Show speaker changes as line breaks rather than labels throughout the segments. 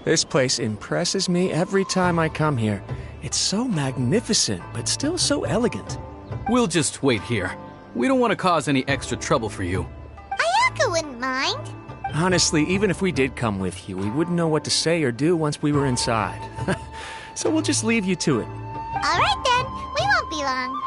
This place impresses me every time I come here. It's so magnificent, but still so elegant.
We'll just wait here. We don't want to cause any extra trouble for you.
Ayaka wouldn't mind.
Honestly, even if we did come with you, we wouldn't know what to say or do once we were inside. So we'll just leave you to it.
All right then, we won't be long.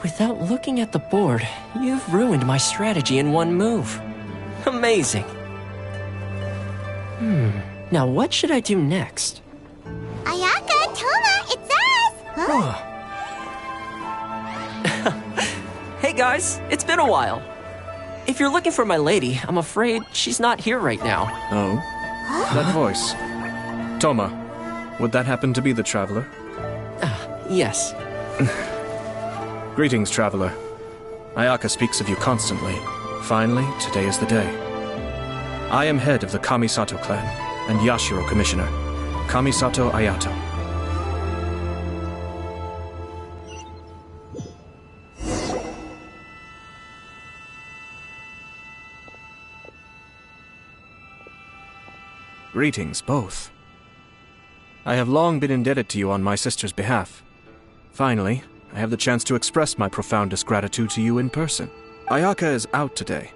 Without looking at the board, you've ruined my strategy in one move. Amazing. Now what should I do next?
Ayaka, Toma, it's us! Huh?
Hey guys, it's been a while. If you're looking for my lady, I'm afraid she's not here right now.
Oh? That voice. Toma, would that happen to be the traveler?
Yes.
Greetings, traveler. Ayaka speaks of you constantly. Finally, today is the day. I am head of the Kamisato clan and Yashiro commissioner, Kamisato Ayato. Greetings, both. I have long been indebted to you on my sister's behalf. Finally, I have the chance to express my profoundest gratitude to you in person. Ayaka is out today.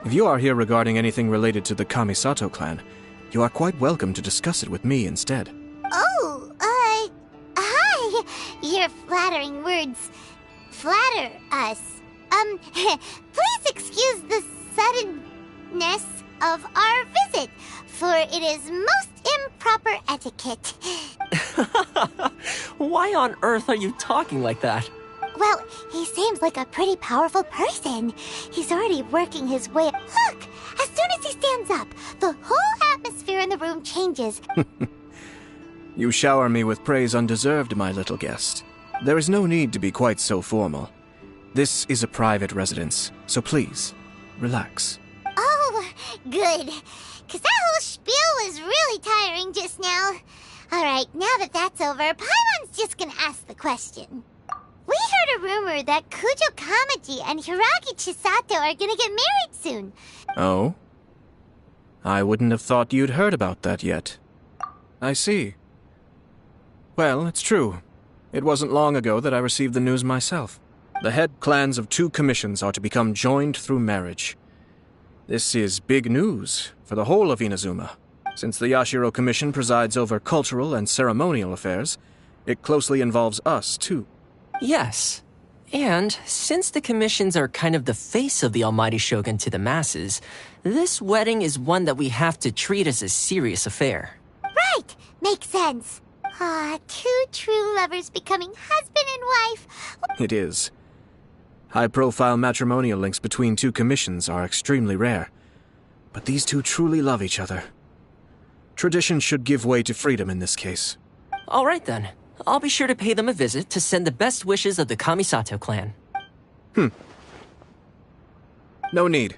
If you are here regarding anything related to the Kamisato clan, you are quite welcome to discuss it with me instead.
Oh, hi. Your flattering words flatter us. Please excuse the suddenness of our visit, for it is most improper etiquette.
Why on earth are you talking like that?
Well, he seems like a pretty powerful person. He's already working his way. Look! As soon as he stands up, the whole atmosphere in the room changes.
You shower me with praise undeserved, my little guest. There is no need to be quite so formal. This is a private residence, so please, relax.
Oh, good. 'Cause that whole spiel was really tiring just now. Alright, now that that's over, Paimon's just gonna ask the question. We heard a rumor that Kujo Kamaji and Hiragi Chisato are gonna get married soon.
Oh? I wouldn't have thought you'd heard about that yet. I see. Well, it's true. It wasn't long ago that I received the news myself. The head clans of 2 commissions are to become joined through marriage. This is big news for the whole of Inazuma. Since the Yashiro Commission presides over cultural and ceremonial affairs, it closely involves us, too.
Yes. And since the commissions are kind of the face of the Almighty Shogun to the masses, this wedding is one that we have to treat as a serious affair.
Right! Makes sense. 2 true lovers becoming husband and wife.
It is. High-profile matrimonial links between 2 commissions are extremely rare. But these 2 truly love each other. Tradition should give way to freedom in this case.
All right then. I'll be sure to pay them a visit to send the best wishes of the Kamisato clan.
No need.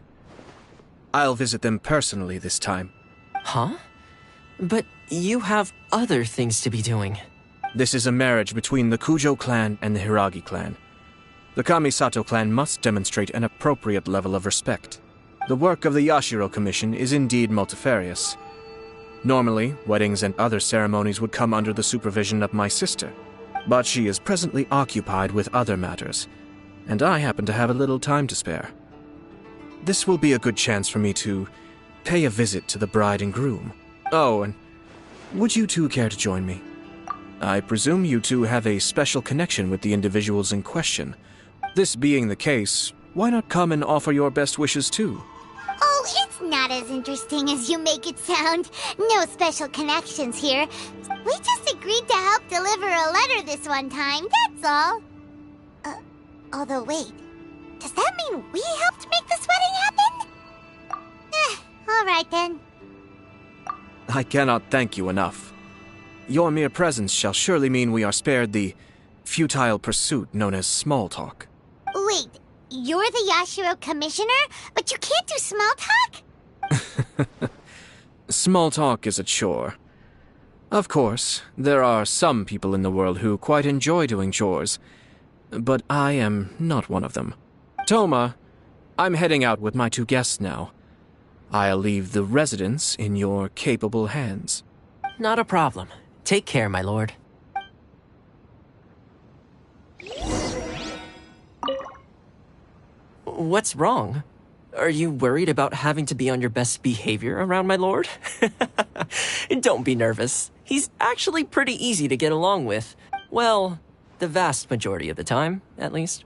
I'll visit them personally this time.
Huh? But you have other things to be doing.
This is a marriage between the Kujo clan and the Hiragi clan. The Kamisato clan must demonstrate an appropriate level of respect. The work of the Yashiro Commission is indeed multifarious. Normally, weddings and other ceremonies would come under the supervision of my sister, but she is presently occupied with other matters, and I happen to have a little time to spare. This will be a good chance for me to pay a visit to the bride and groom. Oh, and would you two care to join me? I presume you two have a special connection with the individuals in question. This being the case, why not come and offer your best wishes too?
Oh, it's not as interesting as you make it sound. No special connections here. We just agreed to help deliver a letter this one time, that's all. Although wait, does that mean we helped make this wedding happen? Alright then.
I cannot thank you enough. Your mere presence shall surely mean we are spared the futile pursuit known as small talk.
Wait, you're the Yashiro Commissioner, but you can't do small talk?
Small talk is a chore. Of course, there are some people in the world who quite enjoy doing chores, but I am not one of them. Toma, I'm heading out with my two guests now. I'll leave the residence in your capable hands.
Not a problem. Take care, my lord. What's wrong? Are you worried about having to be on your best behavior around my lord? Don't be nervous. He's actually pretty easy to get along with. Well, the vast majority of the time, at least.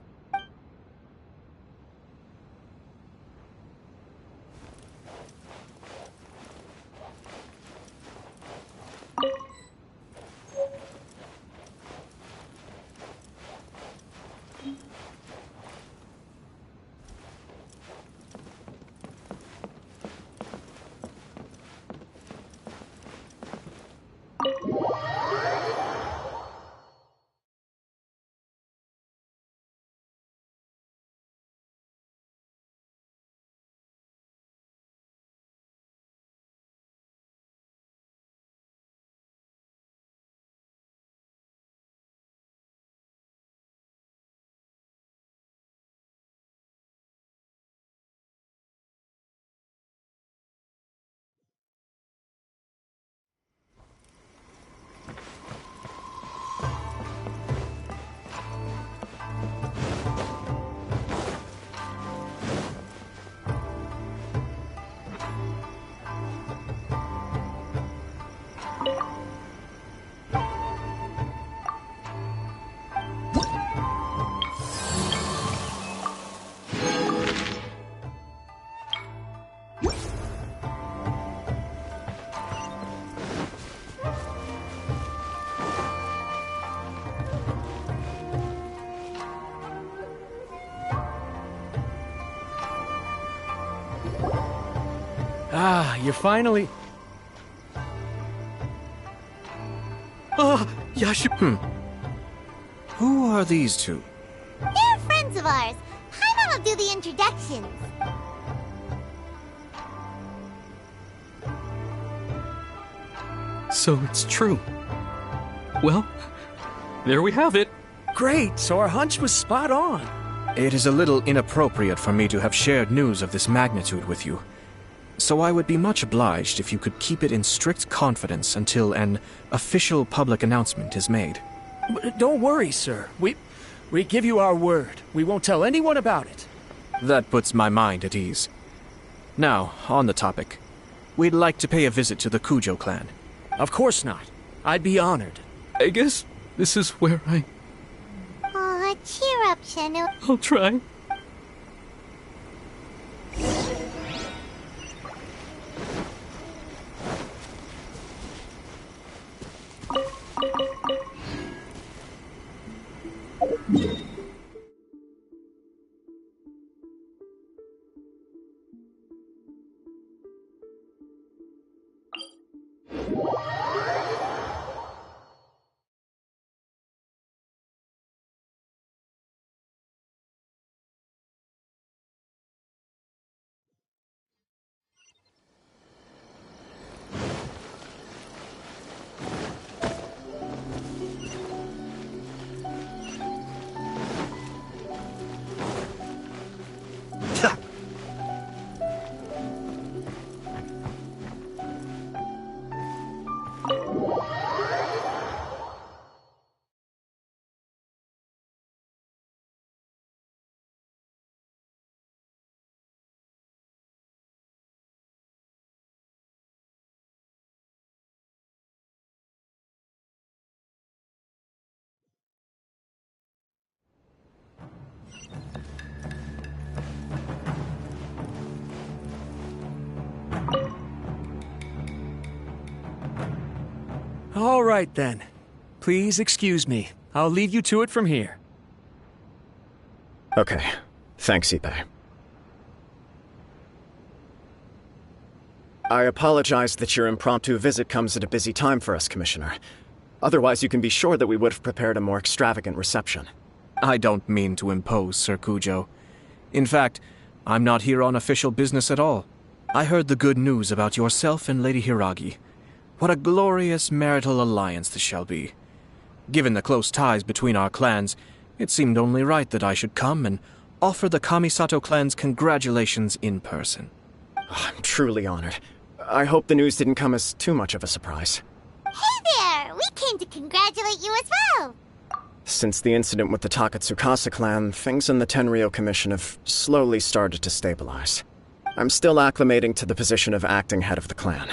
Ah, you're finally... Yashiro...
Who are these two?
They're friends of ours. Paimon will do the introductions.
So it's true. Well, there we have it.
Great, so our hunch was spot on.
It is a little inappropriate for me to have shared news of this magnitude with you. So I would be much obliged if you could keep it in strict confidence until an official public announcement is made.
Don't worry, sir. We give you our word. We won't tell anyone about it.
That puts my mind at ease. Now, on the topic. We'd like to pay a visit to the Kujo clan.
Of course not. I'd be honored.
I guess this is where
Aw, cheer up, Shenu.
I'll try.
All right, then. Please excuse me. I'll leave you to it from here.
Okay. Thanks, Ippei. I apologize that your impromptu visit comes at a busy time for us, Commissioner. Otherwise, you can be sure that we would have prepared a more extravagant reception.
I don't mean to impose, Sir Kujo. In fact, I'm not here on official business at all. I heard the good news about yourself and Lady Hiragi. What a glorious marital alliance this shall be. Given the close ties between our clans, it seemed only right that I should come and offer the Kamisato clan's congratulations in person.
I'm truly honored. I hope the news didn't come as too much of a surprise.
Hey there! We came to congratulate you as well!
Since the incident with the Takatsukasa clan, things in the Tenryou Commission have slowly started to stabilize. I'm still acclimating to the position of acting head of the clan.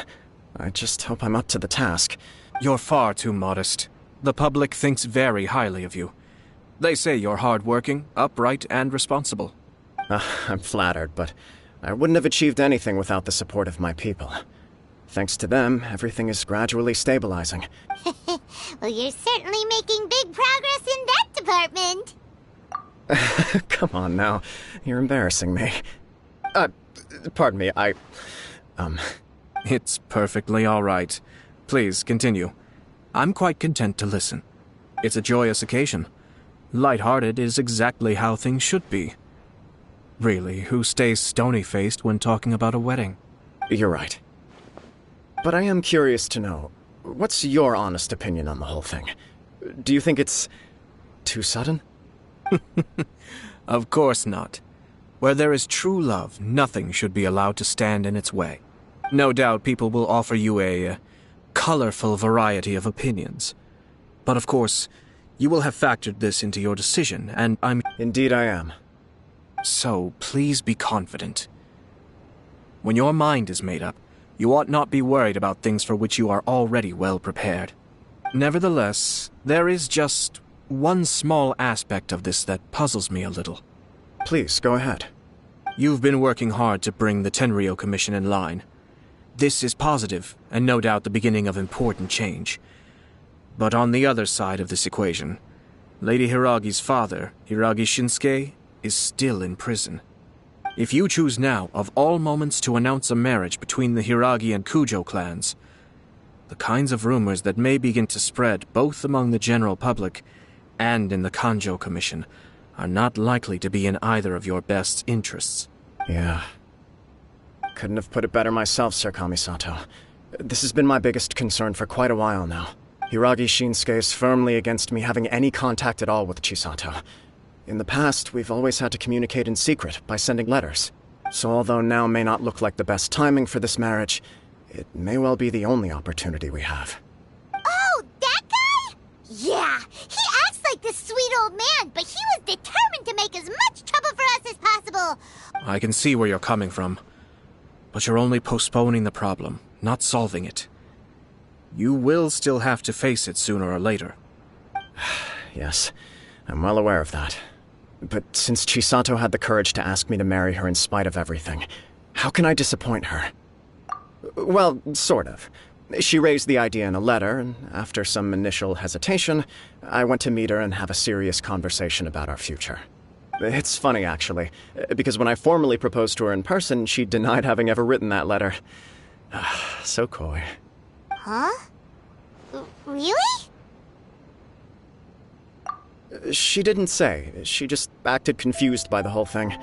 I just hope I'm up to the task.
You're far too modest. The public thinks very highly of you. They say you're hardworking, upright, and responsible.
I'm flattered, but I wouldn't have achieved anything without the support of my people. Thanks to them, everything is gradually stabilizing.
Well, you're certainly making big progress in that department.
Come on now. You're embarrassing me. Pardon me,
It's perfectly all right. Please, continue. I'm quite content to listen. It's a joyous occasion. Light-hearted is exactly how things should be. Really, who stays stony-faced when talking about a wedding?
You're right. But I am curious to know, what's your honest opinion on the whole thing? Do you think it's too sudden?
Of course not. Where there is true love, nothing should be allowed to stand in its way. No doubt people will offer you a colorful variety of opinions. But of course, you will have factored this into your decision, and I'm...
Indeed I am.
So, please be confident. When your mind is made up, you ought not be worried about things for which you are already well prepared. Nevertheless, there is just one small aspect of this that puzzles me a little.
Please, go ahead.
You've been working hard to bring the Tenryou Commission in line. This is positive, and no doubt the beginning of important change. But on the other side of this equation, Lady Hiragi's father, Hiragi Shinsuke, is still in prison. If you choose now, of all moments, to announce a marriage between the Hiragi and Kujo clans, the kinds of rumors that may begin to spread both among the general public and in the Kanjo Commission are not likely to be in either of your best interests.
Yeah. Couldn't have put it better myself, Sir Kamisato. This has been my biggest concern for quite a while now. Hiragi Shinsuke is firmly against me having any contact at all with Chisato. In the past, we've always had to communicate in secret by sending letters. So although now may not look like the best timing for this marriage, it may well be the only opportunity we have.
Oh, that guy? Yeah, he acts like this sweet old man, but he was determined to make as much trouble for us as possible.
I can see where you're coming from, but you're only postponing the problem, not solving it. You will still have to face it sooner or later.
Yes, I'm well aware of that. But since Chisato had the courage to ask me to marry her in spite of everything, how can I disappoint her? Well, sort of. She raised the idea in a letter, and after some initial hesitation, I went to meet her and have a serious conversation about our future. It's funny, actually, because when I formally proposed to her in person, she denied having ever written that letter. So coy.
Huh? Really?
She didn't say. She just acted confused by the whole thing.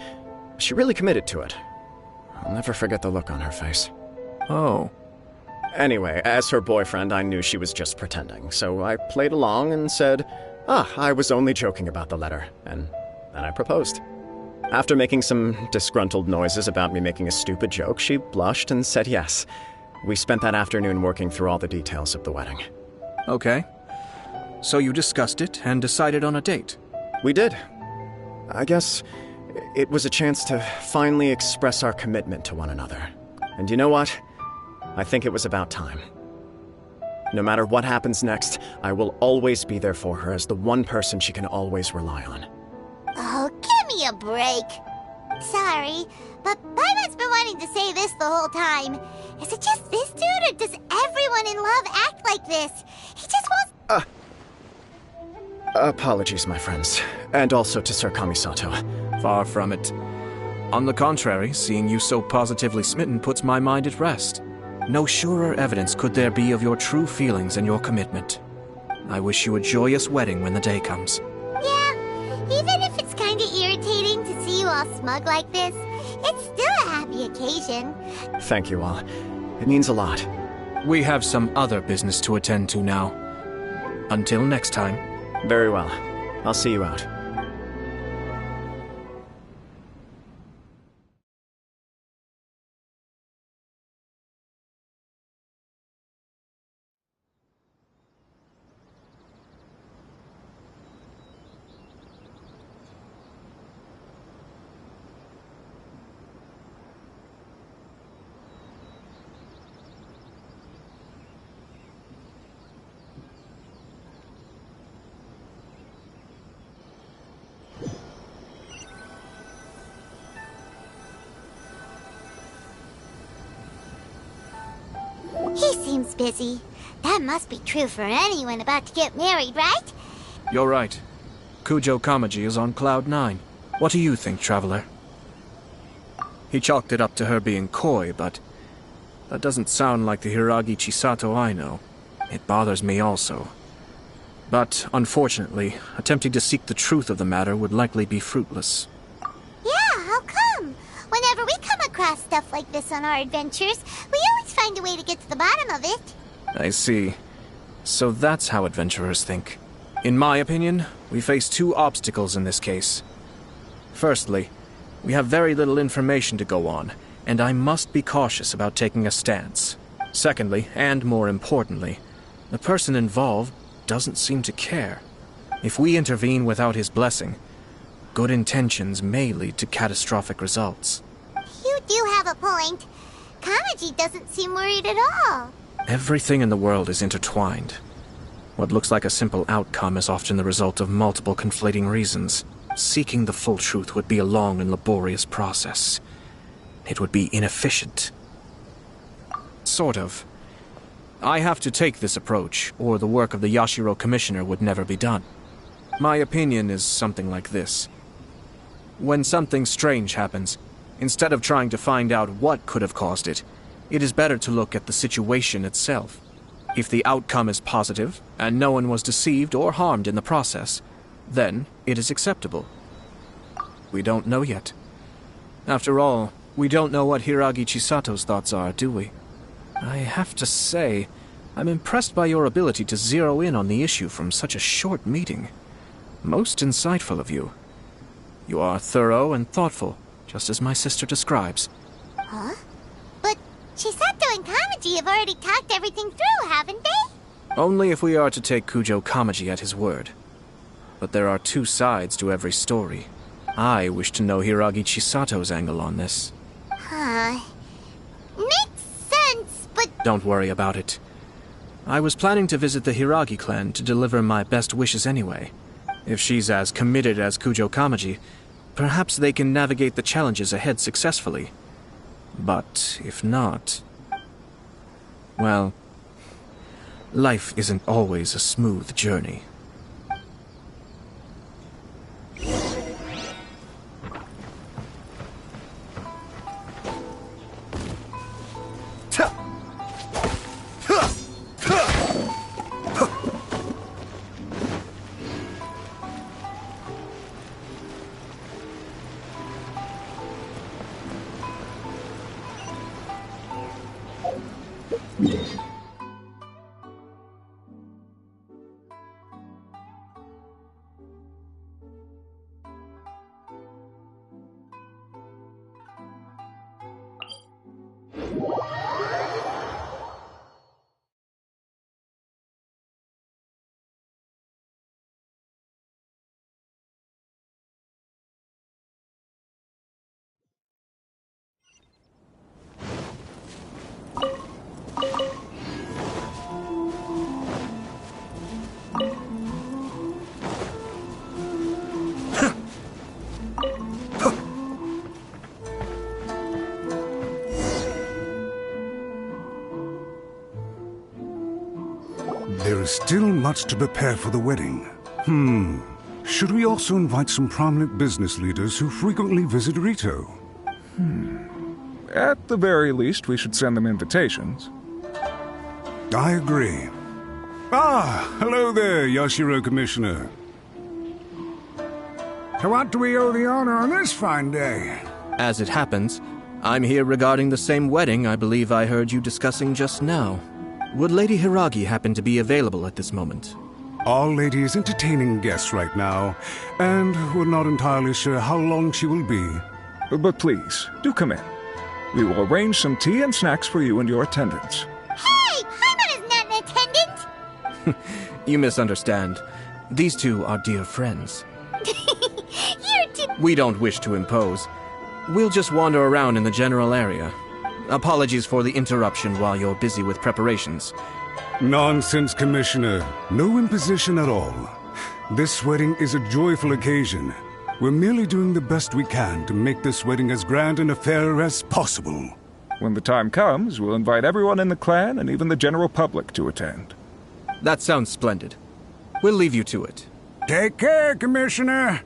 She really committed to it. I'll never forget the look on her face.
Oh.
Anyway, as her boyfriend, I knew she was just pretending, so I played along and said, I was only joking about the letter, and then I proposed. After making some disgruntled noises about me making a stupid joke, she blushed and said yes. We spent that afternoon working through all the details of the wedding.
Okay. So you discussed it and decided on a date?
We did. I guess it was a chance to finally express our commitment to one another. And you know what? I think it was about time. No matter what happens next, I will always be there for her as the one person she can always rely on.
Oh, give me a break. Sorry, But Paimon's been wanting to say this the whole time. Is it just this dude, or does everyone in love act like this? He just wants...
Apologies, my friends. And also to Sir Kamisato.
Far from it. On the contrary, seeing you so positively smitten puts my mind at rest. No surer evidence could there be of your true feelings and your commitment. I wish you a joyous wedding when the day comes.
Yeah, even if it's kinda irritating to see you all smug like this, it's still a happy occasion.
Thank you all. It means a lot.
We have some other business to attend to now. Until next time.
Very well. I'll see you out.
He seems busy. That must be true for anyone about to get married, right?
You're right. Kujo Kamaji is on cloud 9. What do you think, traveler? He chalked it up to her being coy, but that doesn't sound like the Hiragi Chisato I know. It bothers me also. But, unfortunately, attempting to seek the truth of the matter would likely be fruitless.
Yeah, how come? Whenever we come across stuff like this on our adventures, we always find a way to get to the bottom of it.
I see. So that's how adventurers think. In my opinion, we face two obstacles in this case. Firstly, we have very little information to go on, and I must be cautious about taking a stance. Secondly, and more importantly, the person involved doesn't seem to care. If we intervene without his blessing, good intentions may lead to catastrophic results.
You do have a point. Kamaji doesn't seem worried at all.
Everything in the world is intertwined. What looks like a simple outcome is often the result of multiple conflating reasons. Seeking the full truth would be a long and laborious process. It would be inefficient. Sort of. I have to take this approach, or the work of the Yashiro Commissioner would never be done. My opinion is something like this. When something strange happens, instead of trying to find out what could have caused it, it is better to look at the situation itself. If the outcome is positive, and no one was deceived or harmed in the process, then it is acceptable. We don't know yet. After all, we don't know what Hiragi Chisato's thoughts are, do we? I have to say, I'm impressed by your ability to zero in on the issue from such a short meeting. Most insightful of you. You are thorough and thoughtful, just as my sister describes.
Huh? But Chisato and Kamaji have already talked everything through, haven't they?
Only if we are to take Kujo Kamaji at his word. But there are two sides to every story. I wish to know Hiragi Chisato's angle on this.
Huh. Makes sense, but...
Don't worry about it. I was planning to visit the Hiragi clan to deliver my best wishes anyway. If she's as committed as Kujo Kamaji, perhaps they can navigate the challenges ahead successfully. But if not... well, life isn't always a smooth journey.
There is still much to prepare for the wedding. Should we also invite some prominent business leaders who frequently visit Rito?
At the very least, we should send them invitations.
I agree. Ah, hello there, Yashiro Commissioner. To what do we owe the honor on this fine day?
As it happens, I'm here regarding the same wedding I believe I heard you discussing just now. Would Lady Hiragi happen to be available at this moment?
Our lady is entertaining guests right now, and we're not entirely sure how long she will be.
But please, do come in. We will arrange some tea and snacks for you and your attendants.
Hey! Paimon is not an attendant!
You misunderstand. These two are dear friends.
You're too...
We don't wish to impose. We'll just wander around in the general area. Apologies for the interruption while you're busy with preparations.
Nonsense, Commissioner. No imposition at all. This wedding is a joyful occasion. We're merely doing the best we can to make this wedding as grand an affair as possible.
When the time comes, we'll invite everyone in the clan and even the general public to attend.
That sounds splendid. We'll leave you to it.
Take care, Commissioner.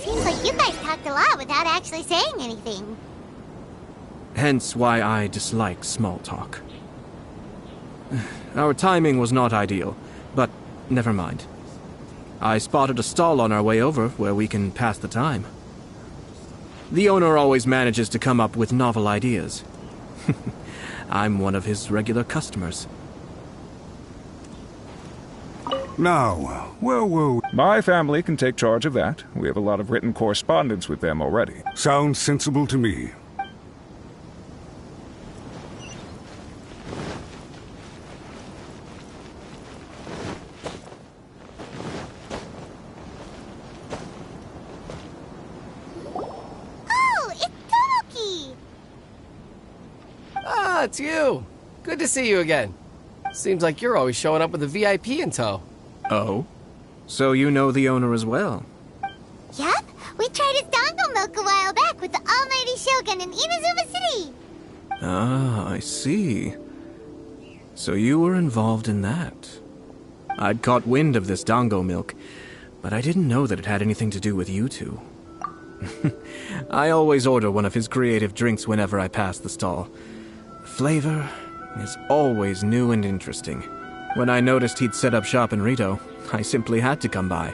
Seems like you guys talked a lot without actually saying anything.
Hence why I dislike small talk. Our timing was not ideal, but never mind. I spotted a stall on our way over where we can pass the time. The owner always manages to come up with novel ideas. I'm one of his regular customers.
Now, where were we?
My family can take charge of that. We have a lot of written correspondence with them already.
Sounds sensible to me.
Oh, it's Tomoki!
Ah, it's you. Good to see you again. Seems like you're always showing up with a VIP in tow.
Oh? So you know the owner as well?
Yup, we tried his dango milk a while back with the Almighty Shogun in Inazuma City.
Ah, I see. So you were involved in that. I'd caught wind of this dango milk, but I didn't know that it had anything to do with you two. I always order one of his creative drinks whenever I pass the stall. The flavor is always new and interesting. When I noticed he'd set up shop in Rito, I simply had to come by.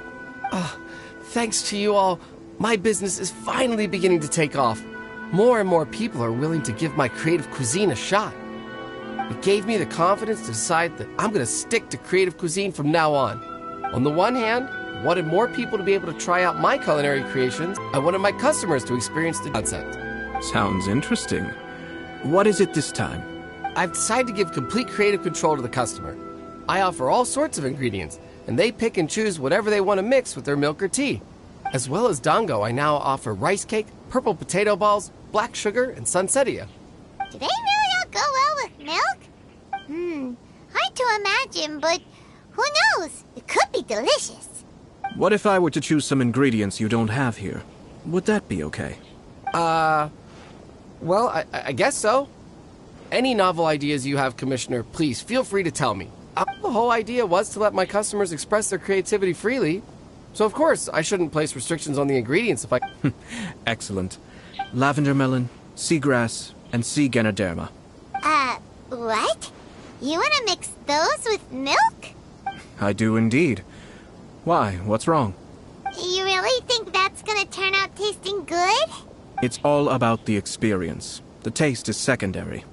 Thanks to you all, my business is finally beginning to take off. More and more people are willing to give my creative cuisine a shot. It gave me the confidence to decide that I'm going to stick to creative cuisine from now on. On the one hand, I wanted more people to be able to try out my culinary creations. I wanted my customers to experience the concept.
Sounds interesting. What is it this time?
I've decided to give complete creative control to the customer. I offer all sorts of ingredients, and they pick and choose whatever they want to mix with their milk or tea. As well as dango, I now offer rice cake, purple potato balls, black sugar, and sunsettia.
Do they really all go well with milk? Hard to imagine, but who knows? It could be delicious.
What if I were to choose some ingredients you don't have here? Would that be okay?
Well, I guess so. Any novel ideas you have, Commissioner, please feel free to tell me. The whole idea was to let my customers express their creativity freely. So of course, I shouldn't place restrictions on the ingredients if I...
Excellent. Lavender melon, seagrass, and sea Ganoderma.
What? You want to mix those with milk?
I do indeed. Why? What's wrong?
You really think that's gonna turn out tasting good?
It's all about the experience. The taste is secondary.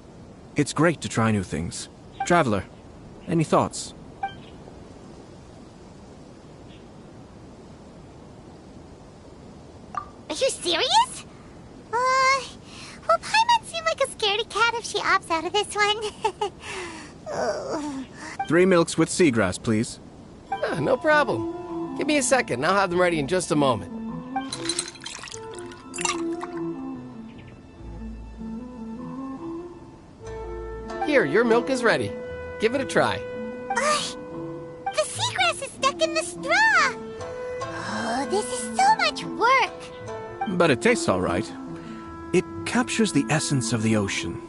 It's great to try new things. Traveler, any thoughts?
Are you serious? Will Paimon seem like a scaredy cat if she opts out of this one? Ugh.
3 milks with seagrass, please.
No problem. Give me a second, I'll have them ready in just a moment. Here, your milk is ready. Give it a try.
The seagrass is stuck in the straw. Oh, this is so much work.
But it tastes all right. It captures the essence of the ocean.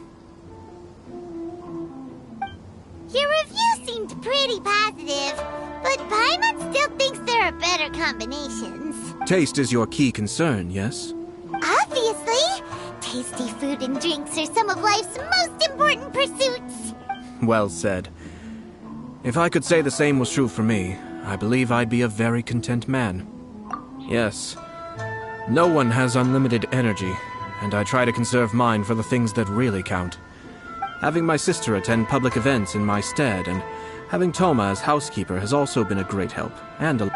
still thinks there are better combinations.
Taste is your key concern, yes?
Obviously! Tasty food and drinks are some of life's most important pursuits.
Well said. If I could say the same was true for me, I believe I'd be a very content man. Yes. No one has unlimited energy, and I try to conserve mine for the things that really count. Having my sister attend public events in my stead, and having Toma as housekeeper has also been a great help, and
We're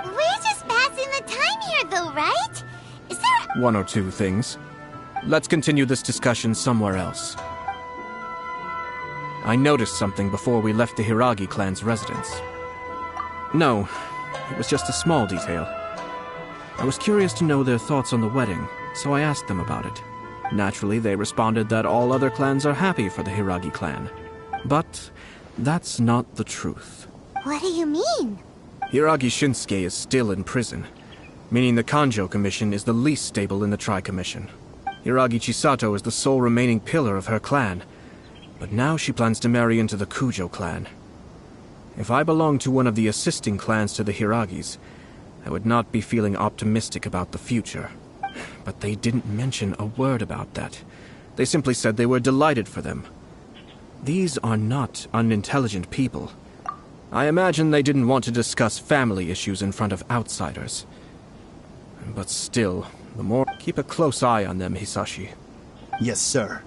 just passing the time here, though, right? Is there
one or two things. Let's continue this discussion somewhere else. I noticed something before we left the Hiragi clan's residence. No, it was just a small detail. I was curious to know their thoughts on the wedding, so I asked them about it. Naturally, they responded that all other clans are happy for the Hiragi clan. But that's not the truth.
What do you mean?
Hiragi Shinsuke is still in prison, meaning the Kanjo Commission is the least stable in the Tri-Commission. Hiragi Chisato is the sole remaining pillar of her clan, but now she plans to marry into the Kujo clan. If I belonged to one of the assisting clans to the Hiragis, I would not be feeling optimistic about the future. But they didn't mention a word about that. They simply said they were delighted for them. These are not unintelligent people. I imagine they didn't want to discuss family issues in front of outsiders. But still, the more... Keep a close eye on them, Hisashi.
Yes, sir.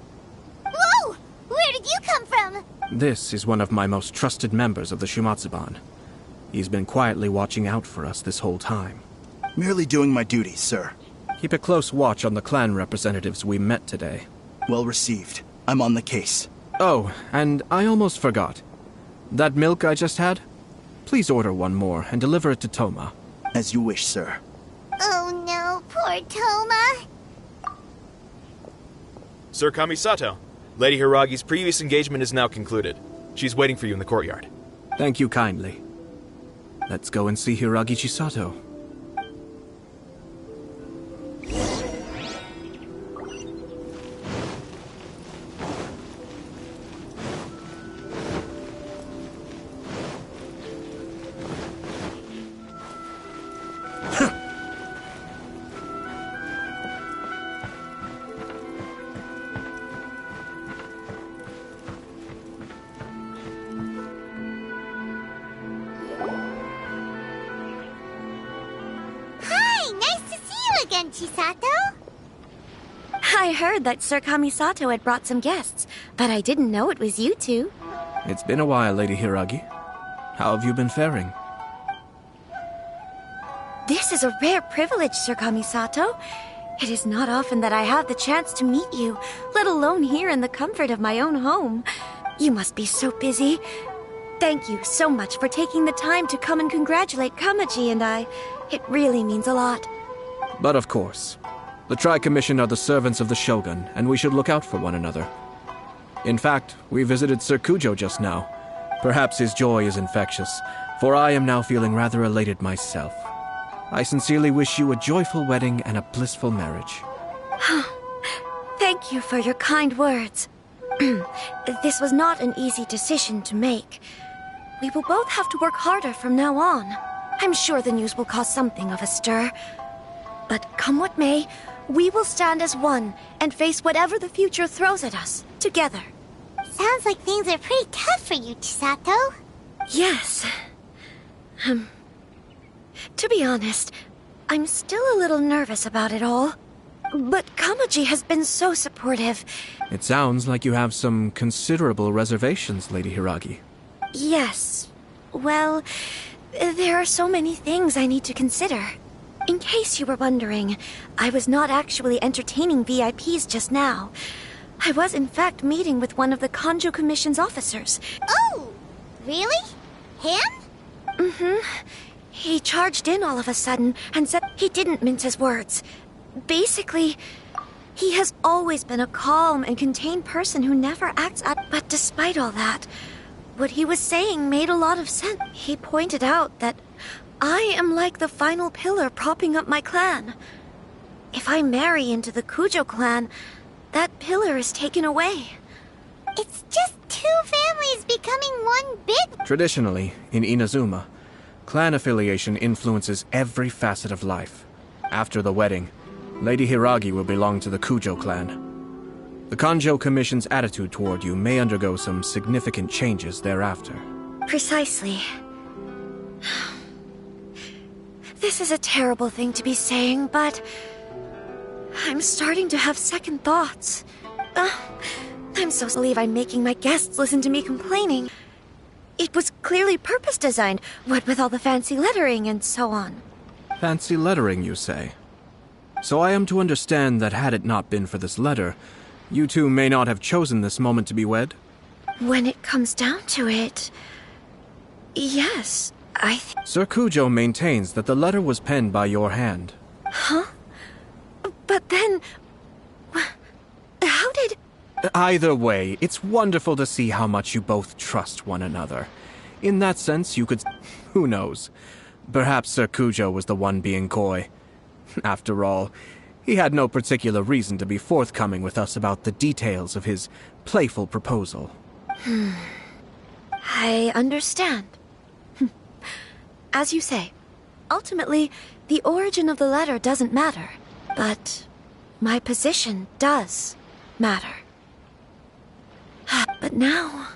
Whoa! Where did you come from?
This is one of my most trusted members of the Shumatsuban. He's been quietly watching out for us this whole time.
Merely doing my duty, sir.
Keep a close watch on the clan representatives we met today.
Well received. I'm on the case.
Oh, and I almost forgot. That milk I just had? Please order one more and deliver it to Toma.
As you wish, sir.
Oh no, poor Toma.
Sir Kamisato, Lady Hiragi's previous engagement is now concluded. She's waiting for you in the courtyard.
Thank you kindly. Let's go and see Hiragi Chisato.
Chisato?
I heard that Sir Kamisato had brought some guests, but I didn't know it was you two.
It's been a while, Lady Hiragi. How have you been faring?
This is a rare privilege, Sir Kamisato. It is not often that I have the chance to meet you, let alone here in the comfort of my own home. You must be so busy. Thank you so much for taking the time to come and congratulate Kamaji and I. It really means a lot.
But of course. The Tri-Commission are the servants of the Shogun, and we should look out for one another. In fact, we visited Sir Kujo just now. Perhaps his joy is infectious, for I am now feeling rather elated myself. I sincerely wish you a joyful wedding and a blissful marriage.
Thank you for your kind words. This was not an easy decision to make. We will both have to work harder from now on. I'm sure the news will cause something of a stir. But come what may, we will stand as one and face whatever the future throws at us, together.
Sounds like things are pretty tough for you, Chisato.
Yes. To be honest, I'm still a little nervous about it all. But Kamaji has been so supportive.
It sounds like you have some considerable reservations, Lady Hiragi.
Yes. Well, there are so many things I need to consider. In case you were wondering, I was not actually entertaining VIPs just now. I was in fact meeting with one of the Kanjo Commission's officers.
Oh! Really? Him?
Mm-hmm. He charged in all of a sudden and said he didn't mince his words. Basically, he has always been a calm and contained person who never acts out. But despite all that, what he was saying made a lot of sense. He pointed out that I am like the final pillar propping up my clan. If I marry into the Kujo clan, that pillar is taken away.
It's just two families becoming one big...
Traditionally, in Inazuma, Clan affiliation influences every facet of life. After the wedding, Lady Hiragi will belong to the Kujo clan. The Kanjo Commission's attitude toward you may undergo some significant changes thereafter.
Precisely. This is a terrible thing to be saying, but I'm starting to have second thoughts. I'm so believe I'm making my guests listen to me complaining. It was clearly purpose designed, what with all the fancy lettering and so on.
Fancy lettering, you say? So I am to understand that had it not been for this letter, you two may not have chosen this moment to be wed?
When it comes down to it, yes,
Sir Kujo maintains that the letter was penned by your hand.
Huh? But then... how did...
Either way, it's wonderful to see how much you both trust one another. In that sense, you could... who knows? Perhaps Sir Kujo was the one being coy. After all, he had no particular reason to be forthcoming with us about the details of his playful proposal.
I understand. As you say, ultimately, the origin of the letter doesn't matter. But my position does matter. But now,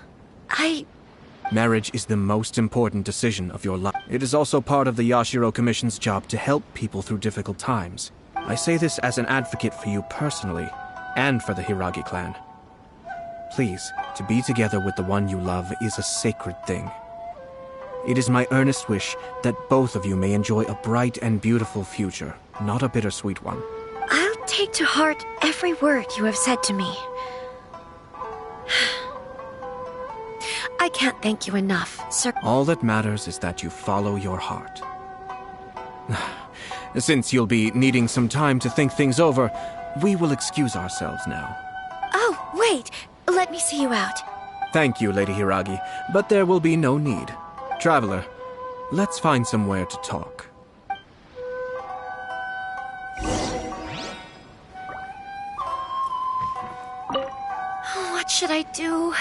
Marriage is the most important decision of your life. It is also part of the Yashiro Commission's job to help people through difficult times. I say this as an advocate for you personally, and for the Hiragi clan. Please, to be together with the one you love is a sacred thing. It is my earnest wish that both of you may enjoy a bright and beautiful future, not a bittersweet one.
I'll take to heart every word you have said to me. I can't thank you enough, sir.
All that matters is that you follow your heart. Since you'll be needing some time to think things over, we will excuse ourselves now.
Oh, wait. Let me see you out.
Thank you, Lady Hiragi, but there will be no need. Traveler, let's find somewhere to talk.
What should I do?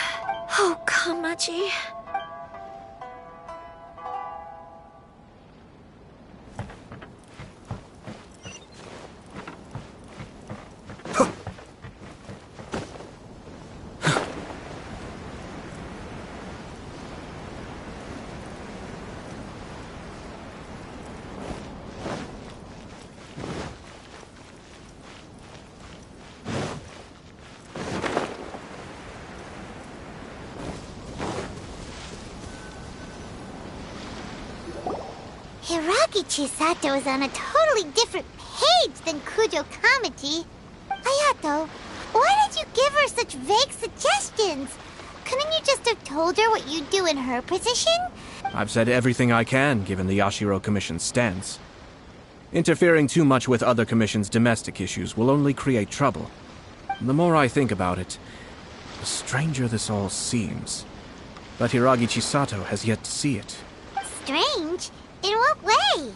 Oh, Kamaji.
Hiragi Chisato is on a totally different page than Kujo Kamaji. Ayato, why did you give her such vague suggestions? Couldn't you just have told her what you'd do in her position?
I've said everything I can, given the Yashiro Commission's stance. Interfering too much with other commissions' domestic issues will only create trouble. The more I think about it, the stranger this all seems. But Hiragi Chisato has yet to see it.
Strange? In what way?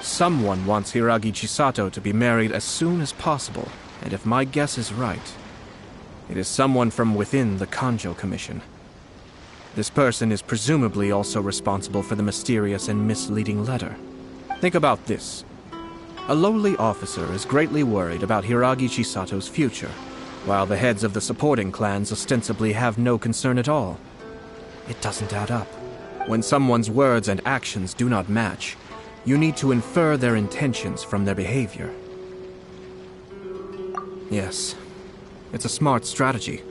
Someone wants Hiragi Chisato to be married as soon as possible, and if my guess is right, it is someone from within the Kanjo Commission. This person is presumably also responsible for the mysterious and misleading letter. Think about this. A lowly officer is greatly worried about Hiragi Chisato's future, while the heads of the supporting clans ostensibly have no concern at all. It doesn't add up. When someone's words and actions do not match, you need to infer their intentions from their behavior. Yes, it's a smart strategy.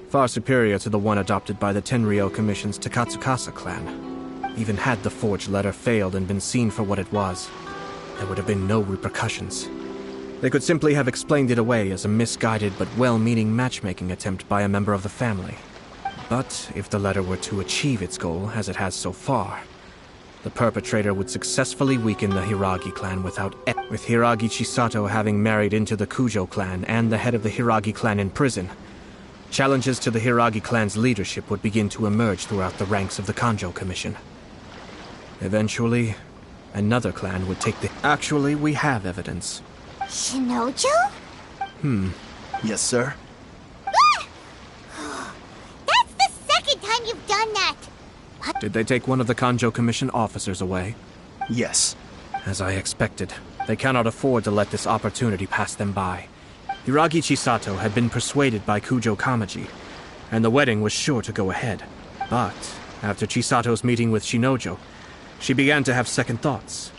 Far superior to the one adopted by the Tenryou Commission's Takatsukasa clan. Even had the forged letter failed and been seen for what it was, there would have been no repercussions. They could simply have explained it away as a misguided but well-meaning matchmaking attempt by a member of the family. But if the letter were to achieve its goal, as it has so far, the perpetrator would successfully weaken the Hiragi clan with Hiragi Chisato having married into the Kujo clan and the head of the Hiragi clan in prison. Challenges to the Hiragi clan's leadership would begin to emerge throughout the ranks of the Kanjo Commission. Eventually, another clan would take the... Actually, we have evidence.
Shinojo?
Yes, sir?
That's the second time you've done that!
Did they take one of the Kanjo Commission officers away?
Yes.
As I expected, they cannot afford to let this opportunity pass them by. Hiragi Chisato had been persuaded by Kujo Kamaji, and the wedding was sure to go ahead. But after Chisato's meeting with Shinojo, she began to have second thoughts.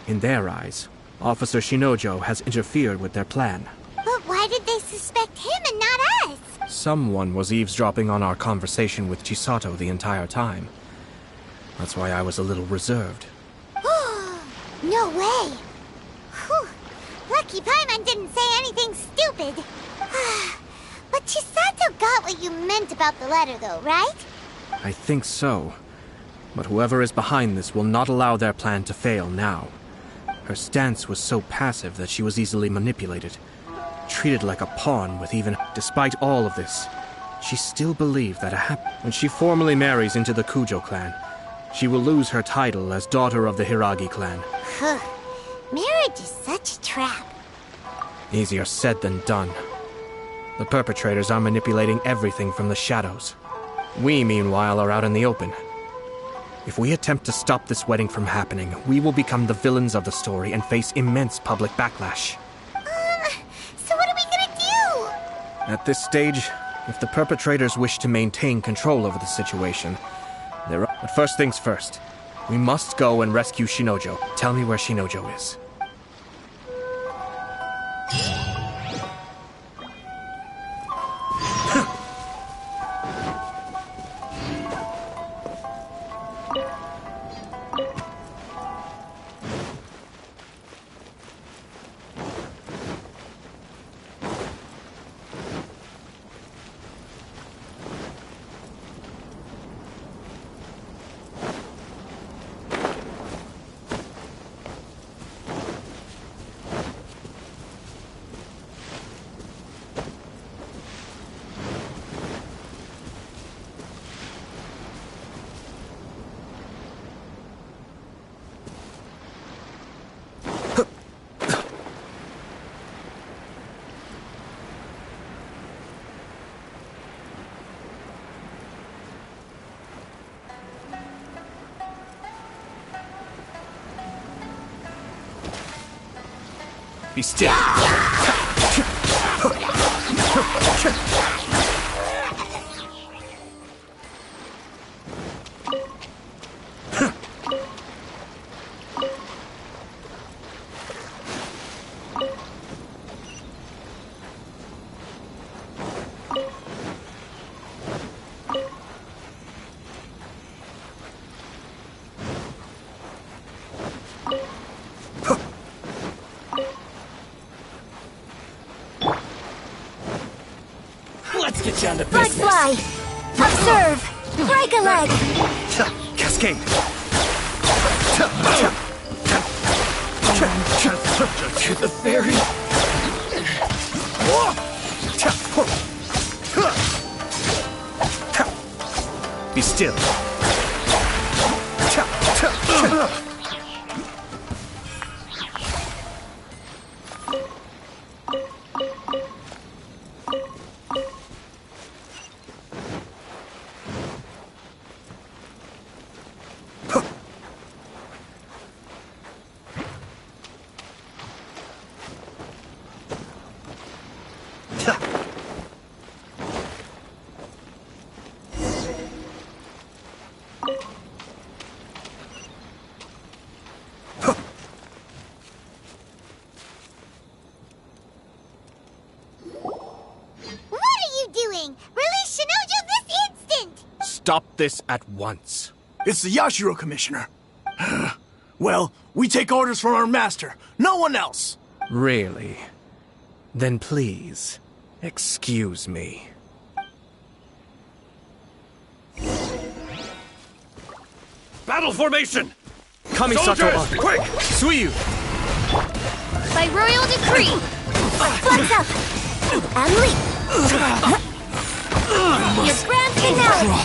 In their eyes, Officer Shinojo has interfered with their plan.
But why did they suspect him and not us?
Someone was eavesdropping on our conversation with Chisato the entire time. That's why I was a little reserved.
No way! Whew. Lucky Paimon didn't say anything stupid. But Chisato got what you meant about the letter, though, right?
I think so. But whoever is behind this will not allow their plan to fail now. Her stance was so passive that she was easily manipulated. Treated like a pawn with even... Despite all of this, she still believed that when she formally marries into the Kujo clan, she will lose her title as daughter of the Hiragi clan.
Marriage is such a trap.
Easier said than done. The perpetrators are manipulating everything from the shadows. We, meanwhile, are out in the open. If we attempt to stop this wedding from happening, we will become the villains of the story and face immense public backlash.
So what are we gonna do?
At this stage, if the perpetrators wish to maintain control over the situation, but first things first, we must go and rescue Shinojo. Tell me where Shinojo is. Be still.
Let's get down to
Blood
business.
fly! Observe! Break a leg!
Cascade!
To the ferry!
Be still.
Release Shinojo this instant!
Stop this at once.
It's the Yashiro, Commissioner. Well, we take orders from our master. No one else.
Really? Then please, excuse me.
Battle formation!
Kamisato,
Soldiers, quick!
Suiyu!
By royal decree! Flex up! And leap! Your grand finale!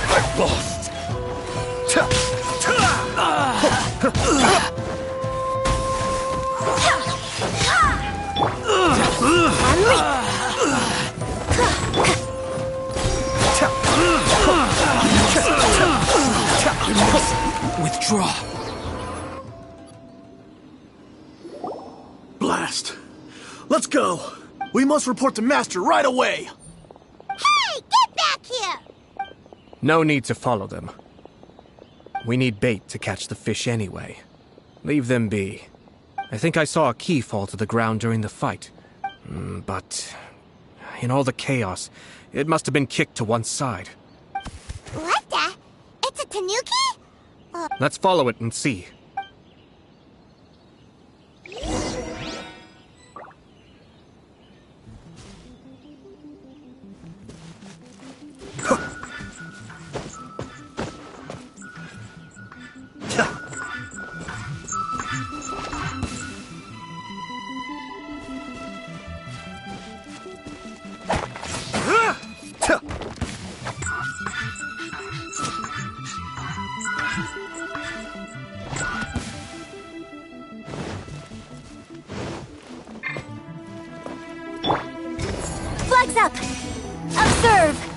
I've lost!
And leap!
Draw.
Blast. Let's go. We must report the master right away.
Hey, get back here!
No need to follow them. We need bait to catch the fish anyway. Leave them be. I think I saw a key fall to the ground during the fight. But in all the chaos, it must have been kicked to one side.
What the? It's a tanuki?
Let's follow it and see.
Flags up! Observe!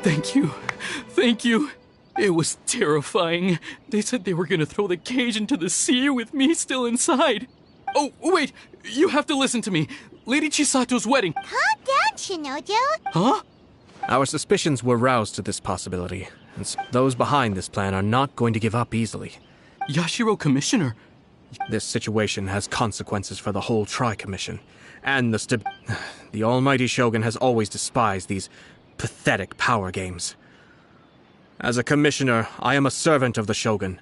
Thank you. Thank you. It was terrifying. They said they were going to throw the cage into the sea with me still inside. Oh, wait. You have to listen to me. Lady Chisato's wedding.
Calm down, Shinojo.
Huh?
Our suspicions were roused to this possibility, and those behind this plan are not going to give up easily.
Yashiro Commissioner.
This situation has consequences for the whole Tri-Commission, and the almighty Shogun has always despised these pathetic power games. As a commissioner, I am a servant of the Shogun,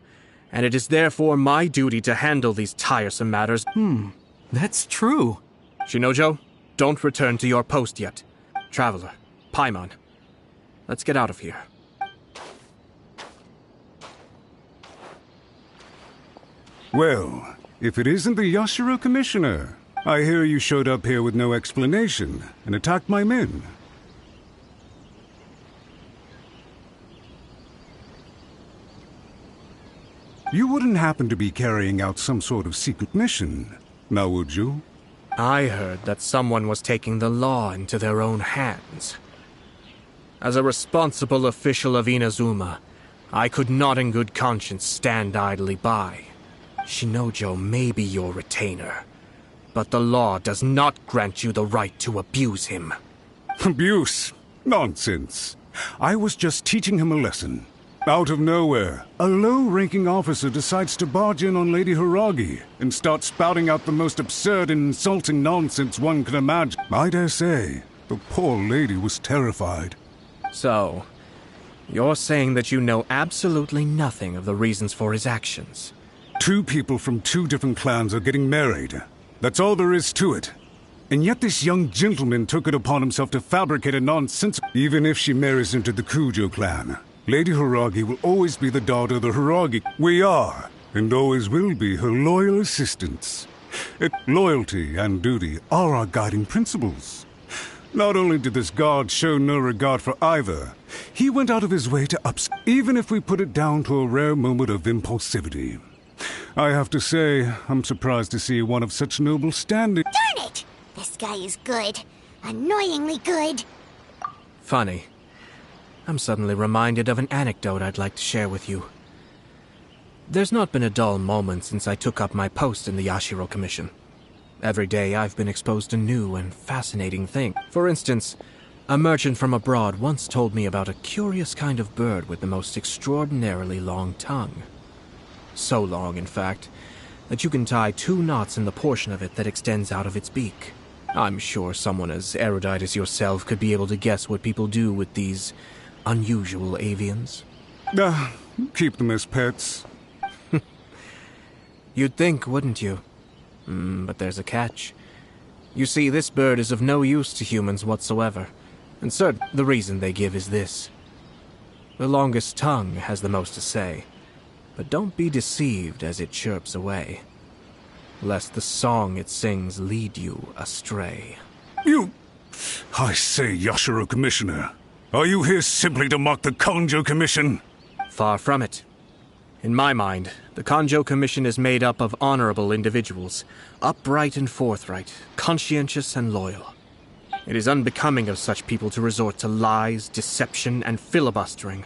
and it is therefore my duty to handle these tiresome matters.
That's true.
Shinojo, don't return to your post yet. Traveler, Paimon, let's get out of here.
Well, if it isn't the Yashiro Commissioner, I hear you showed up here with no explanation and attacked my men. You wouldn't happen to be carrying out some sort of secret mission, now would you?
I heard that someone was taking the law into their own hands. As a responsible official of Inazuma, I could not in good conscience stand idly by. Shinojo may be your retainer, but the law does not grant you the right to abuse him.
Abuse? Nonsense. I was just teaching him a lesson. Out of nowhere, a low-ranking officer decides to barge in on Lady Hiragi and start spouting out the most absurd and insulting nonsense one can imagine. I dare say, the poor lady was terrified.
So, you're saying that you know absolutely nothing of the reasons for his actions?
Two people from two different clans are getting married. That's all there is to it. And yet this young gentleman took it upon himself to fabricate a nonsense. Even if she marries into the Kujo clan, Lady Hiragi will always be the daughter of the Hiragi. We are, and always will be, her loyal assistants. Loyalty and duty are our guiding principles. Not only did this guard show no regard for either, he went out of his way to even if we put it down to a rare moment of impulsivity. I have to say, I'm surprised to see one of such noble standing.
Darn it! This guy is good. Annoyingly good.
Funny. I'm suddenly reminded of an anecdote I'd like to share with you. There's not been a dull moment since I took up my post in the Yashiro Commission. Every day I've been exposed to new and fascinating things. For instance, a merchant from abroad once told me about a curious kind of bird with the most extraordinarily long tongue. So long, in fact, that you can tie 2 knots in the portion of it that extends out of its beak. I'm sure someone as erudite as yourself could be able to guess what people do with these unusual avians.
Keep them as pets.
You'd think, wouldn't you? But there's a catch. You see, this bird is of no use to humans whatsoever. And the reason they give is this. The longest tongue has the most to say, but don't be deceived as it chirps away, lest the song it sings lead you astray.
I say, Yashiro Commissioner, are you here simply to mock the Kanjo Commission?
Far from it. In my mind, the Kanjo Commission is made up of honorable individuals, upright and forthright, conscientious and loyal. It is unbecoming of such people to resort to lies, deception, and filibustering,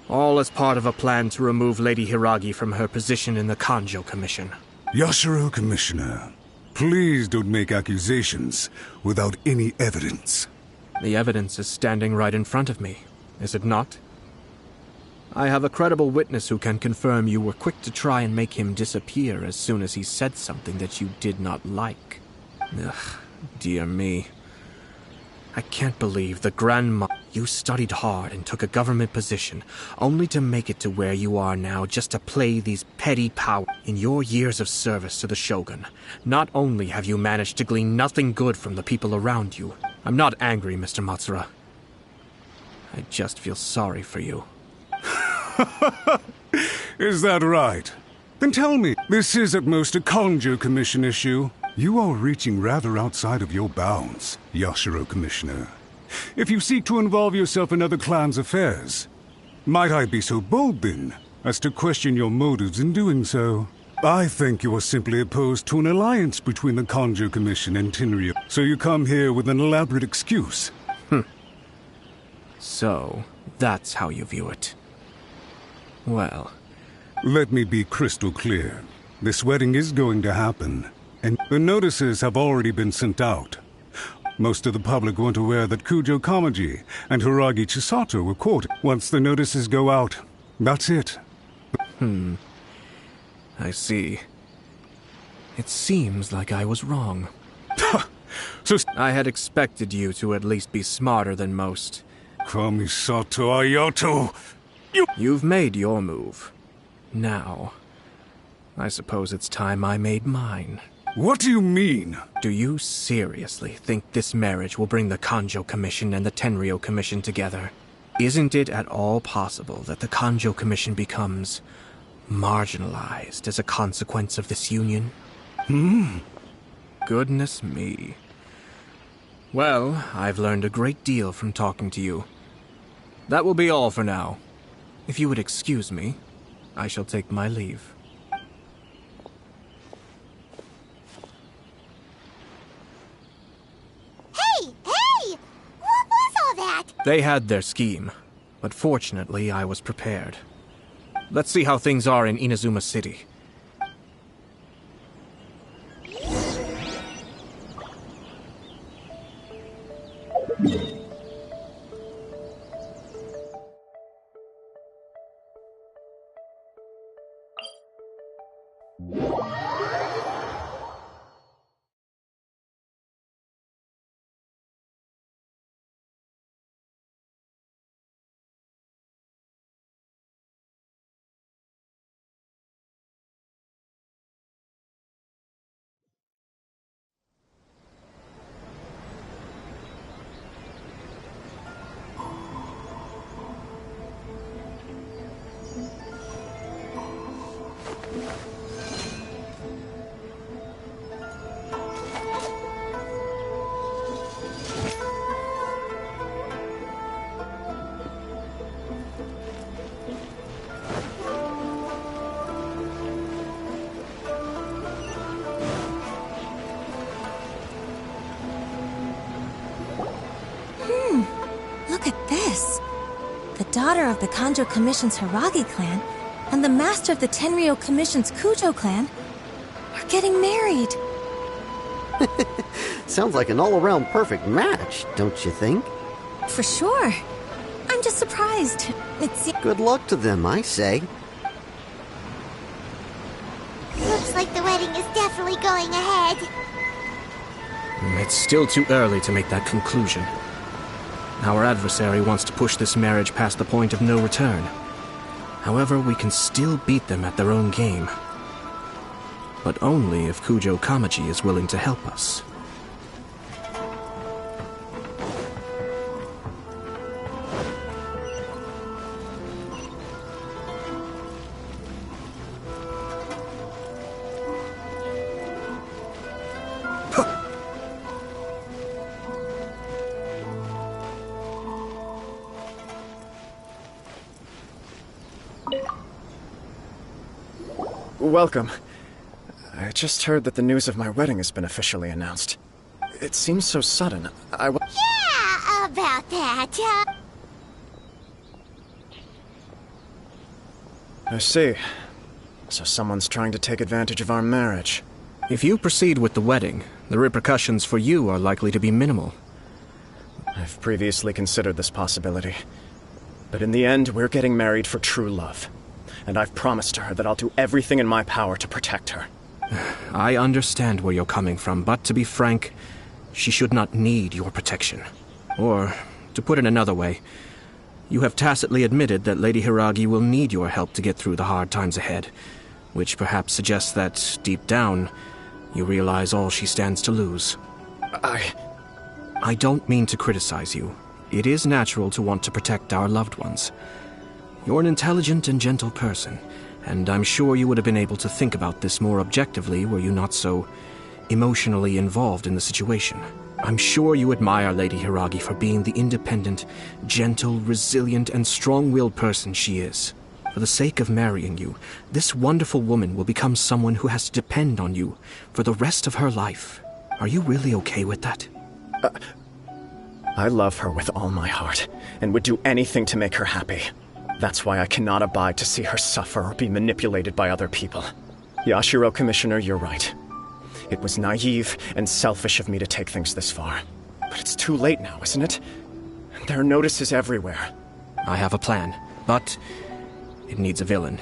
all as part of a plan to remove Lady Hiragi from her position in the Kanjo Commission.
Yashiro Commissioner, please don't make accusations without any evidence.
The evidence is standing right in front of me, is it not? I have a credible witness who can confirm you were quick to try and make him disappear as soon as he said something that you did not like. Ugh, dear me. I can't believe the grandma... You studied hard and took a government position, only to make it to where you are now just to play these petty powers. In your years of service to the Shogun, not only have you managed to glean nothing good from the people around you. I'm not angry, Mr. Matsura. I just feel sorry for you.
Is that right? Then tell me, this is at most a Kanjo Commission issue. You are reaching rather outside of your bounds, Yashiro Commissioner. If you seek to involve yourself in other clans' affairs, might I be so bold then, as to question your motives in doing so? I think you are simply opposed to an alliance between the Kanjo Commission and Tenryou, so you come here with an elaborate excuse.
So, that's how you view it. Well...
Let me be crystal clear. This wedding is going to happen, and the notices have already been sent out. Most of the public weren't aware that Kujo Kamaji and Hiragi Chisato were courted. Once the notices go out, that's it.
I see. It seems like I was wrong. I had expected you to at least be smarter than most.
Kamisato Ayato!
You've made your move. Now, I suppose it's time I made mine.
What do you mean?
Do you seriously think this marriage will bring the Kanjo Commission and the Tenryou Commission together? Isn't it at all possible that the Kanjo Commission becomes marginalized as a consequence of this union? Goodness me. Well, I've learned a great deal from talking to you. That will be all for now. If you would excuse me, I shall take my leave.
Hey! What was all that?
They had their scheme, but fortunately I was prepared. Let's see how things are in Inazuma City.
Look at this. The daughter of the Kanjo Commission's Hiragi clan and the master of the Tenryou Commission's Kujo clan are getting married.
Sounds like an all-around perfect match, don't you think?
For sure. I'm just surprised.
Good luck to them, I say.
Looks like the wedding is definitely going ahead.
It's still too early to make that conclusion. Our adversary wants to push this marriage past the point of no return. However, we can still beat them at their own game. But only if Kujo Kamaji is willing to help us.
Welcome. I just heard that the news of my wedding has been officially announced. It seems so sudden.
Yeah, about that.
I see. So someone's trying to take advantage of our marriage.
If you proceed with the wedding, the repercussions for you are likely to be minimal.
I've previously considered this possibility. But in the end, we're getting married for true love. And I've promised her that I'll do everything in my power to protect her.
I understand where you're coming from, but to be frank, she should not need your protection. Or, to put it another way, you have tacitly admitted that Lady Hiragi will need your help to get through the hard times ahead, which perhaps suggests that, deep down, you realize all she stands to lose. I don't mean to criticize you. It is natural to want to protect our loved ones. You're an intelligent and gentle person, and I'm sure you would have been able to think about this more objectively were you not so emotionally involved in the situation. I'm sure you admire Lady Hiragi for being the independent, gentle, resilient, and strong-willed person she is. For the sake of marrying you, this wonderful woman will become someone who has to depend on you for the rest of her life. Are you really okay with that?
I love her with all my heart, and would do anything to make her happy. That's why I cannot abide to see her suffer or be manipulated by other people. Yashiro, Commissioner, you're right. It was naive and selfish of me to take things this far. But it's too late now, isn't it? There are notices everywhere.
I have a plan, but it needs a villain.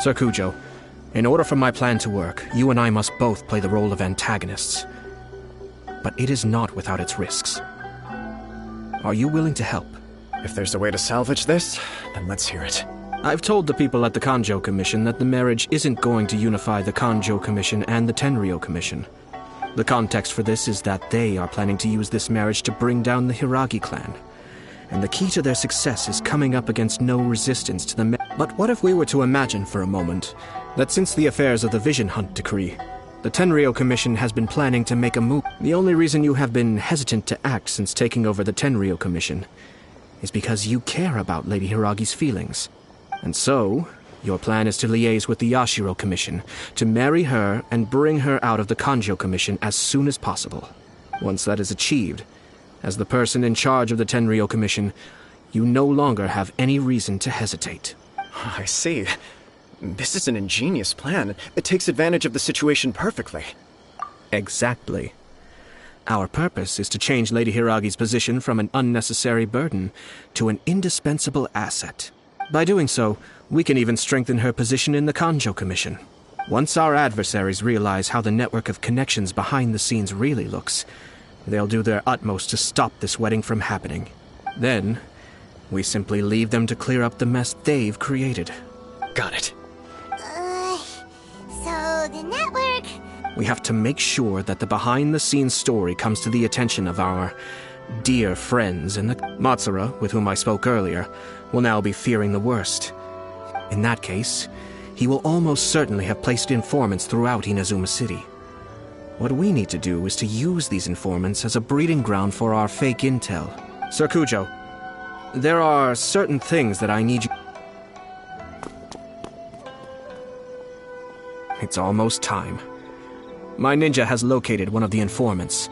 Sir Kujo, in order for my plan to work, you and I must both play the role of antagonists. But it is not without its risks. Are you willing to help?
If there's a way to salvage this, then let's hear it.
I've told the people at the Kanjo Commission that the marriage isn't going to unify the Kanjo Commission and the Tenryou Commission. The context for this is that they are planning to use this marriage to bring down the Hiragi clan. And the key to their success is coming up against no resistance to the But what if we were to imagine for a moment that since the affairs of the Vision Hunt decree, the Tenryou Commission has been planning to make a move. The only reason you have been hesitant to act since taking over the Tenryou Commission is because you care about Lady Hiragi's feelings. And so, your plan is to liaise with the Yashiro Commission, to marry her and bring her out of the Kanjo Commission as soon as possible. Once that is achieved, as the person in charge of the Tenryou Commission, you no longer have any reason to hesitate.
I see. This is an ingenious plan. It takes advantage of the situation perfectly.
Exactly. Our purpose is to change Lady Hiragi's position from an unnecessary burden to an indispensable asset. By doing so, we can even strengthen her position in the Kanjo Commission. Once our adversaries realize how the network of connections behind the scenes really looks, they'll do their utmost to stop this wedding from happening. Then, we simply leave them to clear up the mess they've created.
Got it.
So the network...
We have to make sure that the behind-the-scenes story comes to the attention of our dear friends in the... Matsura, with whom I spoke earlier, will now be fearing the worst. In that case, he will almost certainly have placed informants throughout Inazuma City. What we need to do is to use these informants as a breeding ground for our fake intel. Sir Kujo, there are certain things that I need you... It's almost time. My ninja has located one of the informants.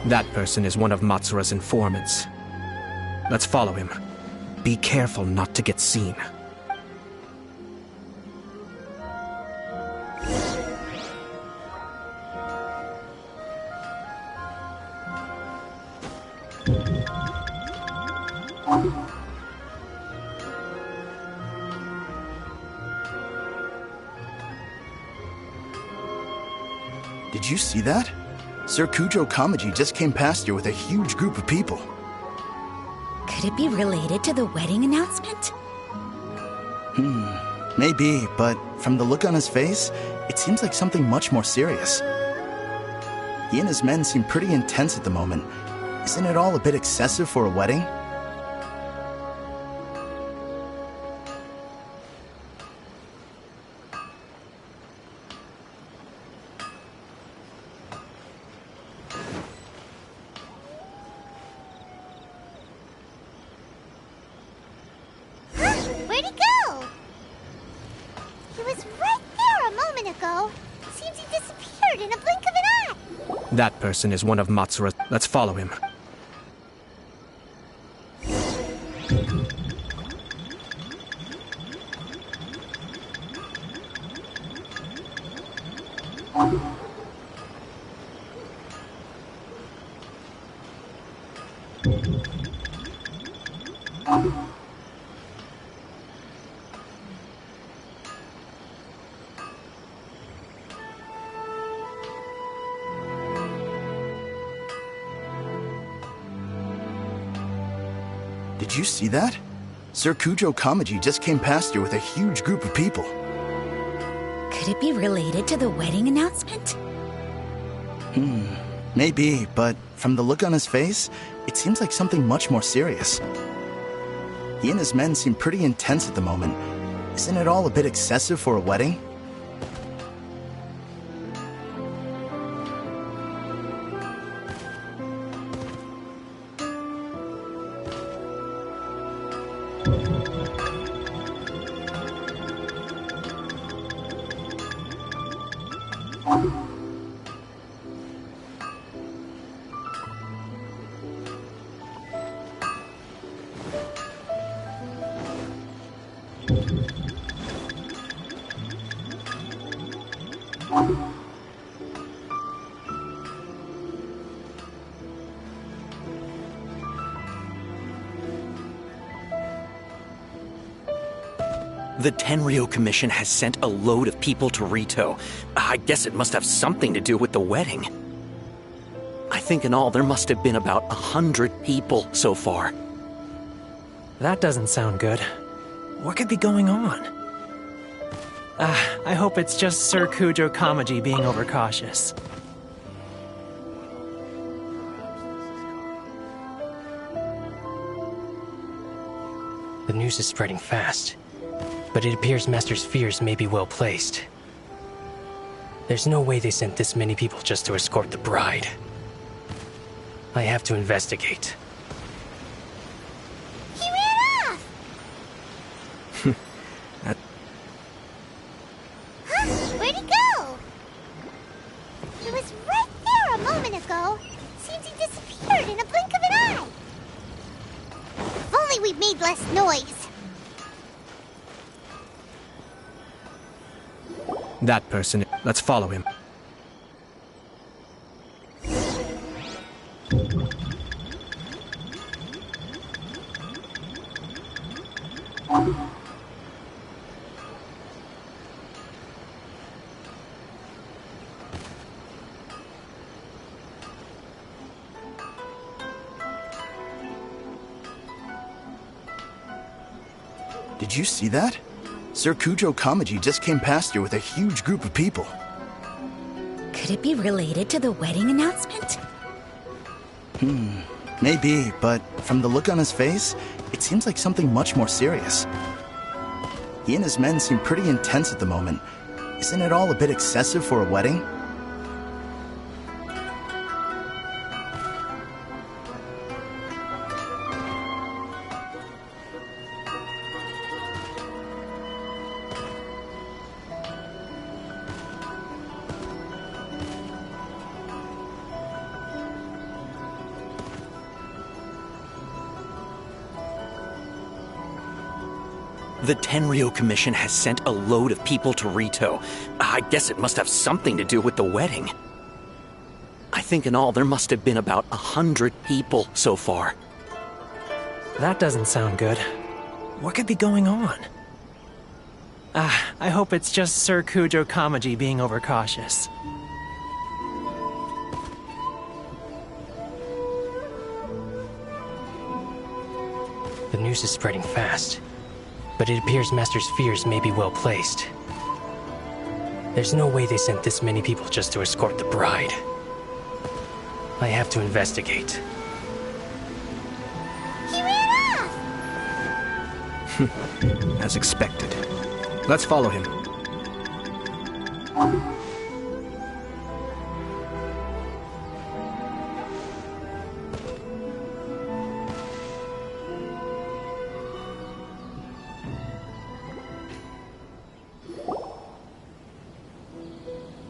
That person is one of Matsura's informants. Let's follow him. Be careful not to get seen.
Did you see that? Sir Kujo Kamaji just came past here with a huge group of people.
Could it be related to the wedding announcement?
Maybe, but from the look on his face, it seems like something much more serious. He and his men seem pretty intense at the moment. Isn't it all a bit excessive for a wedding?
Where'd he go? He was right there a moment ago. Seems he disappeared in a blink of an eye.
That person is one of Matsura's... Let's follow him.
Did you see that? Sir Kujo Kamaji just came past here with a huge group of people.
Could it be related to the wedding announcement?
Maybe, but from the look on his face, it seems like something much more serious. He and his men seem pretty intense at the moment. Isn't it all a bit excessive for a wedding?
The Tenryo Commission has sent a load of people to Rito. I guess it must have something to do with the wedding. I think in all there must have been about 100 people so far.
That doesn't sound good. What could be going on? I hope it's just Sir Kujo Kamaji being overcautious.
The news is spreading fast, but it appears Master's fears may be well placed. There's no way they sent this many people just to escort the bride. I have to investigate.
He ran off! Huh? Where'd he go? He was right there a moment ago. Seems he disappeared in a blink of an eye. If only we'd made less noise.
That person. Let's follow him.
Did you see that? Sir Kujo Kamaji just came past here with a huge group of people.
Could it be related to the wedding announcement?
Maybe, but from the look on his face, it seems like something much more serious. He and his men seem pretty intense at the moment. Isn't it all a bit excessive for a wedding?
The Tenryo Commission has sent a load of people to Rito. I guess it must have something to do with the wedding. I think in all there must have been about 100 people so far.
That doesn't sound good. What could be going on? I hope it's just Sir Kujo Kamaji being overcautious.
The news is spreading fast, but it appears Master's fears may be well placed. There's no way they sent this many people just to escort the bride. I have to investigate.
He ran off!
As expected. Let's follow him.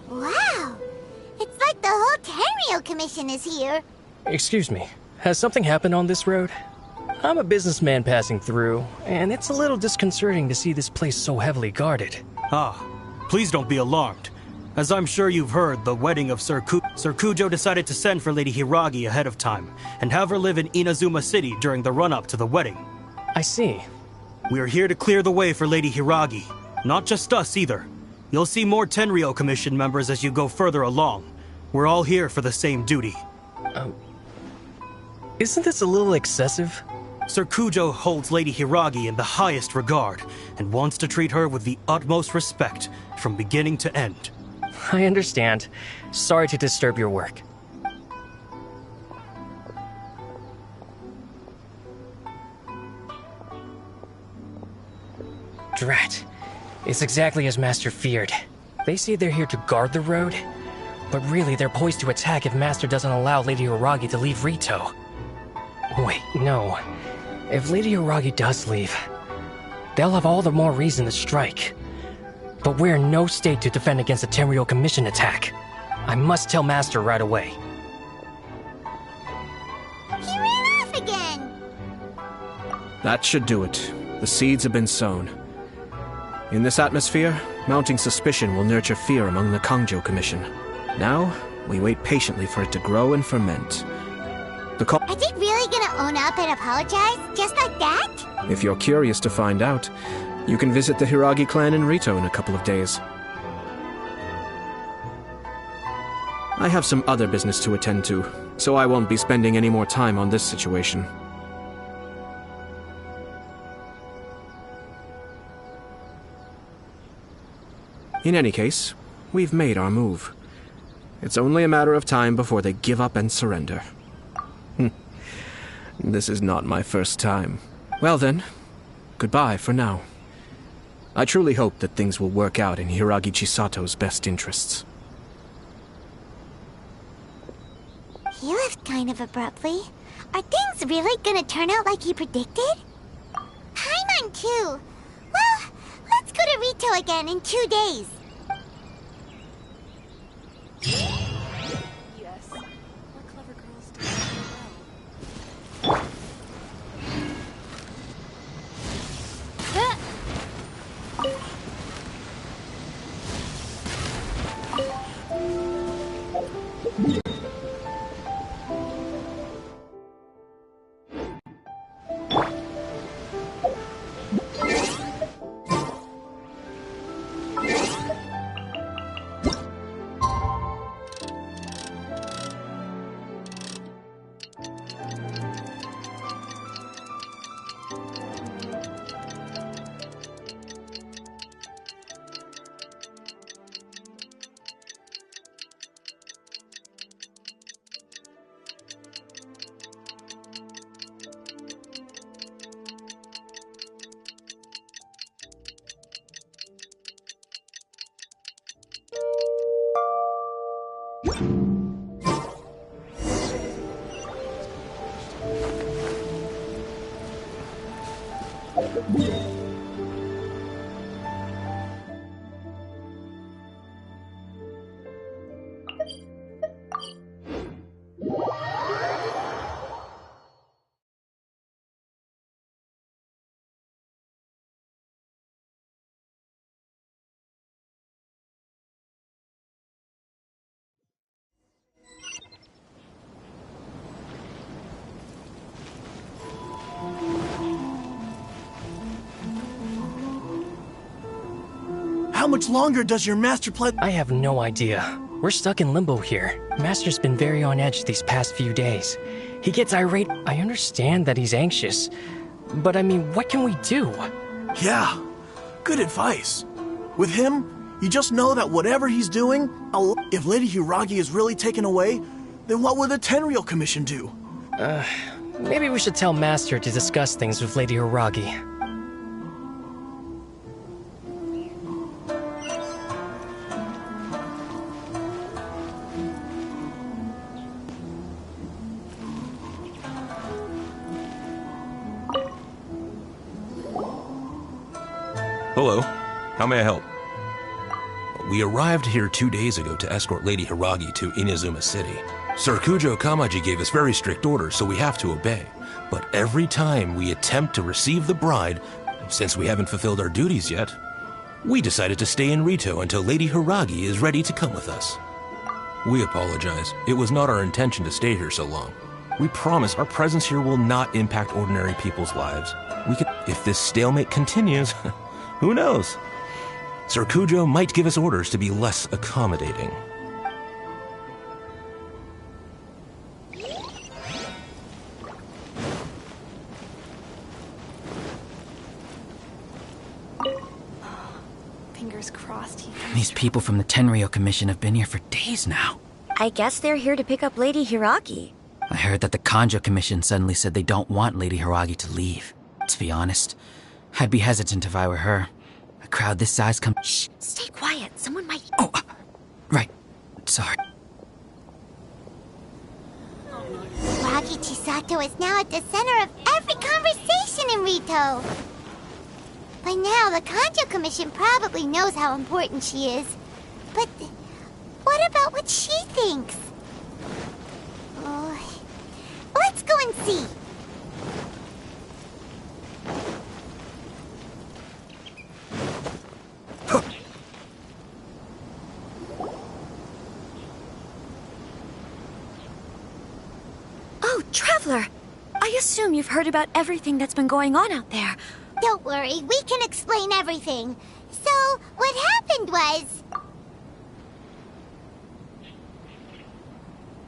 Wow! It's like the whole Tenryo Commission is here.
Excuse me, has something happened on this road? I'm a businessman passing through, and it's a little disconcerting to see this place so heavily guarded.
Ah, please don't be alarmed. As I'm sure you've heard, the wedding of Sir Kujo decided to send for Lady Hiragi ahead of time, and have her live in Inazuma City during the run-up to the wedding.
I see.
We're here to clear the way for Lady Hiragi. Not just us, either. You'll see more Tenryo Commission members as you go further along. We're all here for the same duty.
Isn't this a little excessive?
Sir Kujo holds Lady Hiragi in the highest regard and wants to treat her with the utmost respect from beginning to end.
I understand. Sorry to disturb your work. Drat. It's exactly as Master feared. They say they're here to guard the road, but really they're poised to attack if Master doesn't allow Lady Hiragi to leave Rito. Wait, no. If Lady Hiragi does leave, they'll have all the more reason to strike. But we're in no state to defend against a Tenryou Commission attack. I must tell Master right away.
He ran off again!
That should do it. The seeds have been sown. In this atmosphere, mounting suspicion will nurture fear among the Kangjo Commission. Now, we wait patiently for it to grow and ferment.
Are they really gonna own up and apologize, just like that?
If you're curious to find out, you can visit the Hiragi clan in Rito in a couple of days. I have some other business to attend to, so I won't be spending any more time on this situation. In any case, we've made our move. It's only a matter of time before they give up and surrender. This is not my first time. Well then, goodbye for now. I truly hope that things will work out in Hiragi Chisato's best interests.
He left kind of abruptly. Are things really gonna turn out like he predicted? Paimon too. Well, let's go to Rito again in 2 days.
Yes. What clever girls do
How much longer does your master plan?
I have no idea. We're stuck in limbo here. Master's been very on edge these past few days. He gets irate. I understand that he's anxious. But I mean, what can we do?
Yeah, good advice. With him, you just know that whatever he's doing, if Lady Hiragi is really taken away, then what will the Tenryou Commission do?
Maybe we should tell Master to discuss things with Lady Hiragi.
Hello. How may I help? We arrived here 2 days ago to escort Lady Hiragi to Inazuma City. Sir Kujo Kamaji gave us very strict orders, so we have to obey. But every time we attempt to receive the bride, since we haven't fulfilled our duties yet, we decided to stay in Rito until Lady Hiragi is ready to come with us. We apologize. It was not our intention to stay here so long. We promise our presence here will not impact ordinary people's lives. If this stalemate continues, who knows? Sir Kujo might give us orders to be less accommodating.
Fingers crossed he comes
These people from the Tenryo Commission have been here for days now.
I guess they're here to pick up Lady Hiragi.
I heard that the Kanjo Commission suddenly said they don't want Lady Hiragi to leave. To be honest, I'd be hesitant if I were her. A crowd this size comes.
Shh, stay quiet. Someone might...
Oh, right. Sorry.
Hiragi Chisato is now at the center of every conversation in Rito. By now, the Kanjo Commission probably knows how important she is. But what about what she thinks? Oh, let's go and see.
Oh, Traveler! I assume you've heard about everything that's been going on out there.
Don't worry, we can explain everything. So, what happened was...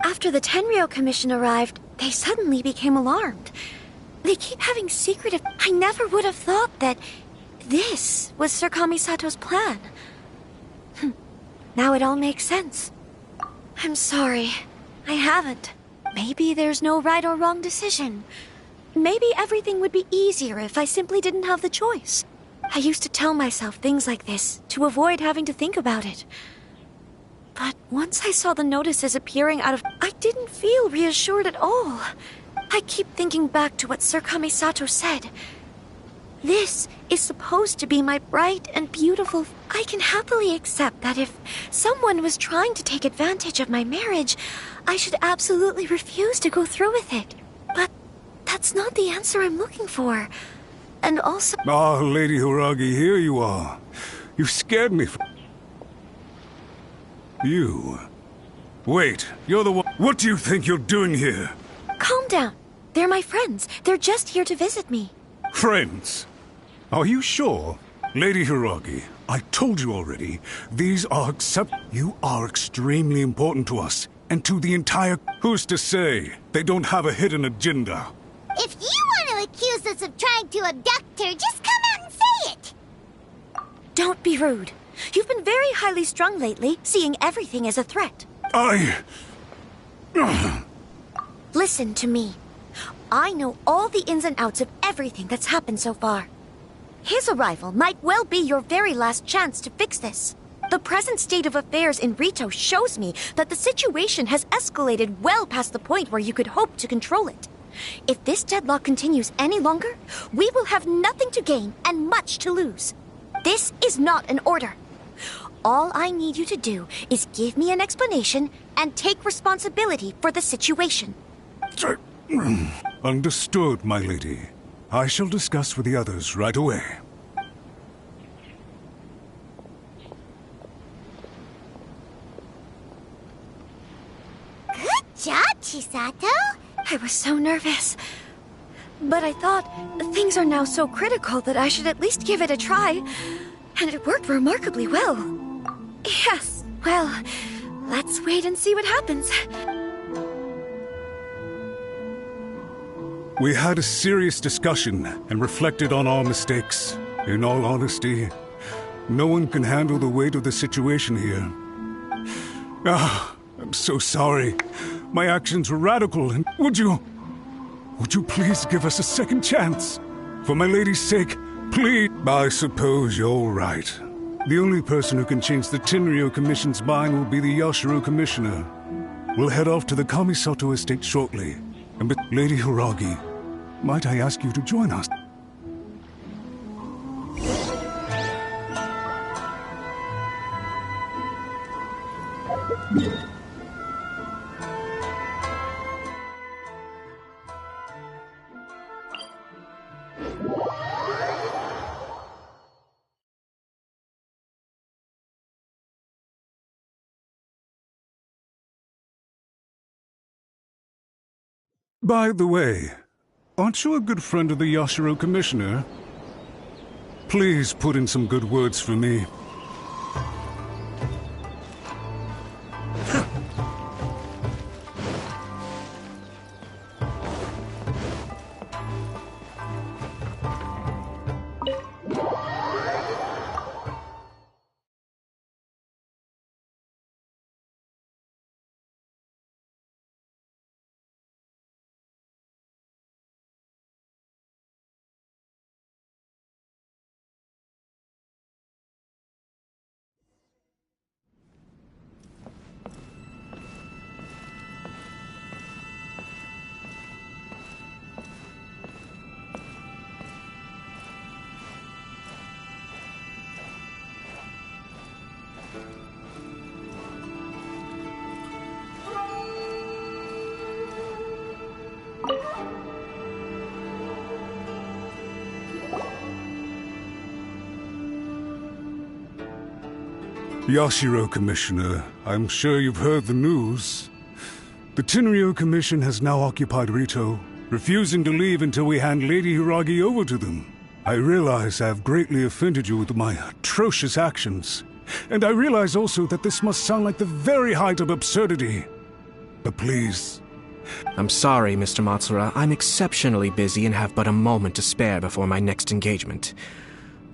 After the Tenryo Commission arrived, they suddenly became alarmed. They keep having secretive... I never would have thought that this was Sir Kamisato's plan. Now it all makes sense. I'm sorry. I haven't. Maybe there's no right or wrong decision. Maybe everything would be easier if I simply didn't have the choice. I used to tell myself things like this to avoid having to think about it. But once I saw the notices appearing out of... I didn't feel reassured at all. I keep thinking back to what Sir Kamisato said. This is supposed to be my bright and beautiful... I can happily accept that if someone was trying to take advantage of my marriage, I should absolutely refuse to go through with it. But that's not the answer I'm looking for. And also...
Ah, Lady Hiragi, here you are. You scared me. You... Wait, you're the one... What do you think you're doing here?
Calm down. They're my friends. They're just here to visit me.
Friends? Are you sure? Lady Hiragi, I told you already, these are You are extremely important to us, and to the entire... Who's to say they don't have a hidden agenda?
If you want to accuse us of trying to abduct her, just come out and say it!
Don't be rude. You've been very highly strung lately, seeing everything as a threat. Listen to me. I know all the ins and outs of everything that's happened so far. His arrival might well be your very last chance to fix this. The present state of affairs in Rito shows me that the situation has escalated well past the point where you could hope to control it. If this deadlock continues any longer, we will have nothing to gain and much to lose. This is not an order. All I need you to do is give me an explanation and take responsibility for the situation.
Understood, my lady. I shall discuss with the others right away.
Good job, Chisato!
I was so nervous. But I thought things are now so critical that I should at least give it a try. And it worked remarkably well. Yes, well, let's wait and see what happens.
We had a serious discussion and reflected on our mistakes. In all honesty, no one can handle the weight of the situation here. I'm so sorry. My actions were radical, and would you please give us a second chance? For my lady's sake, please. I suppose you're right. The only person who can change the Tenryo Commission's mind will be the Yashiro Commissioner. We'll head off to the Kamisato estate shortly. And but Lady Hiragi, might I ask you to join us? By the way, aren't you a good friend of the Yashiro Commissioner? Please put in some good words for me. Yashiro, Commissioner, I'm sure you've heard the news. The Tenryo Commission has now occupied Rito, refusing to leave until we hand Lady Hiragi over to them. I realize I have greatly offended you with my atrocious actions, and I realize also that this must sound like the very height of absurdity. But please...
I'm sorry, Mr. Matsura. I'm exceptionally busy and have but a moment to spare before my next engagement.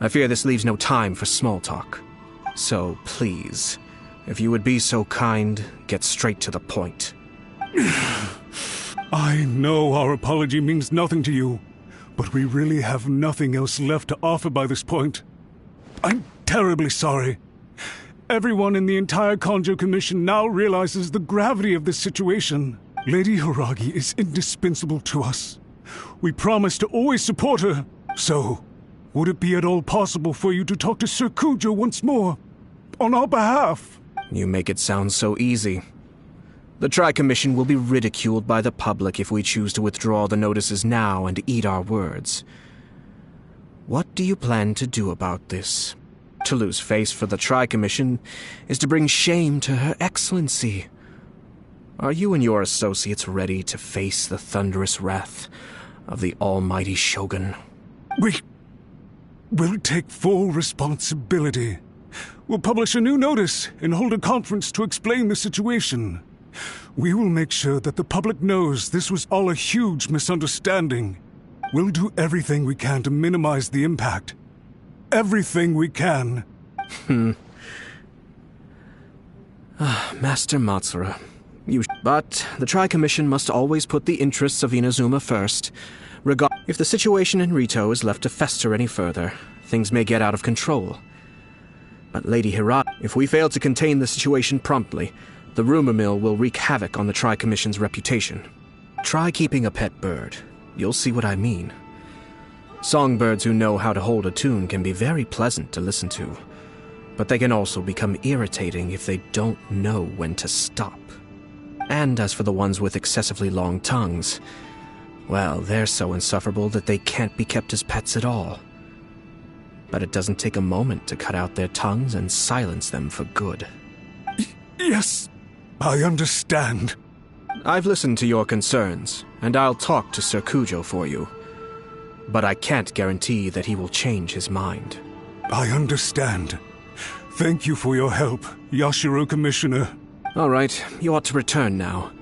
I fear this leaves no time for small talk. So, please, if you would be so kind, get straight to the point.
I know our apology means nothing to you, but we really have nothing else left to offer by this point. I'm terribly sorry. Everyone in the entire Kanjo Commission now realizes the gravity of this situation. Lady Hiragi is indispensable to us. We promise to always support her. So, would it be at all possible for you to talk to Sir Kujo once more, on our behalf?
You make it sound so easy. The Tri-Commission will be ridiculed by the public if we choose to withdraw the notices now and eat our words. What do you plan to do about this? To lose face for the Tri-Commission is to bring shame to Her Excellency. Are you and your associates ready to face the thunderous wrath of the almighty Shogun?
We'll take full responsibility. We'll publish a new notice and hold a conference to explain the situation. We will make sure that the public knows this was all a huge misunderstanding. We'll do everything we can to minimize the impact. Everything we can.
Master Matsura, but the Tri-Commission must always put the interests of Inazuma first. If the situation in Rito is left to fester any further, things may get out of control. But Lady Hiragi, if we fail to contain the situation promptly, the rumor mill will wreak havoc on the Tri-Commission's reputation. Try keeping a pet bird. You'll see what I mean. Songbirds who know how to hold a tune can be very pleasant to listen to, but they can also become irritating if they don't know when to stop. And as for the ones with excessively long tongues, well, they're so insufferable that they can't be kept as pets at all. But it doesn't take a moment to cut out their tongues and silence them for good.
Yes, I understand.
I've listened to your concerns, and I'll talk to Sir Kujo for you. But I can't guarantee that he will change his mind.
I understand. Thank you for your help, Yashiro Commissioner.
All right, you ought to return now.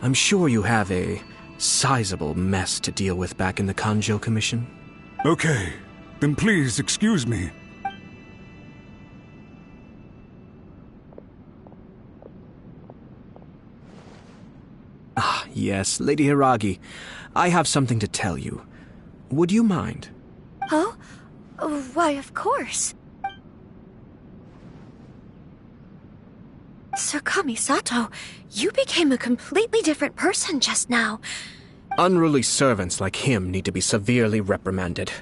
I'm sure you have a sizable mess to deal with back in the Kanjo Commission.
Okay, then please excuse me.
Ah, yes, Lady Hiragi. I have something to tell you. Would you mind?
Oh? Why, of course. Sir Kamisato, you became a completely different person just now.
Unruly servants like him need to be severely reprimanded.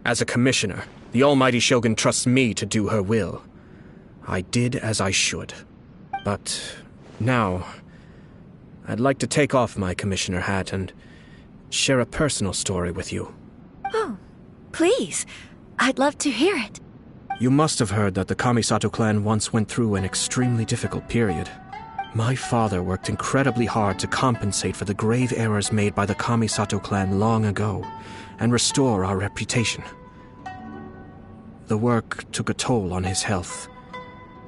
As a commissioner, the almighty Shogun trusts me to do her will. I did as I should. But now, I'd like to take off my commissioner hat and share a personal story with you.
Oh, please. I'd love to hear it.
You must have heard that the Kamisato clan once went through an extremely difficult period. My father worked incredibly hard to compensate for the grave errors made by the Kamisato clan long ago and restore our reputation. The work took a toll on his health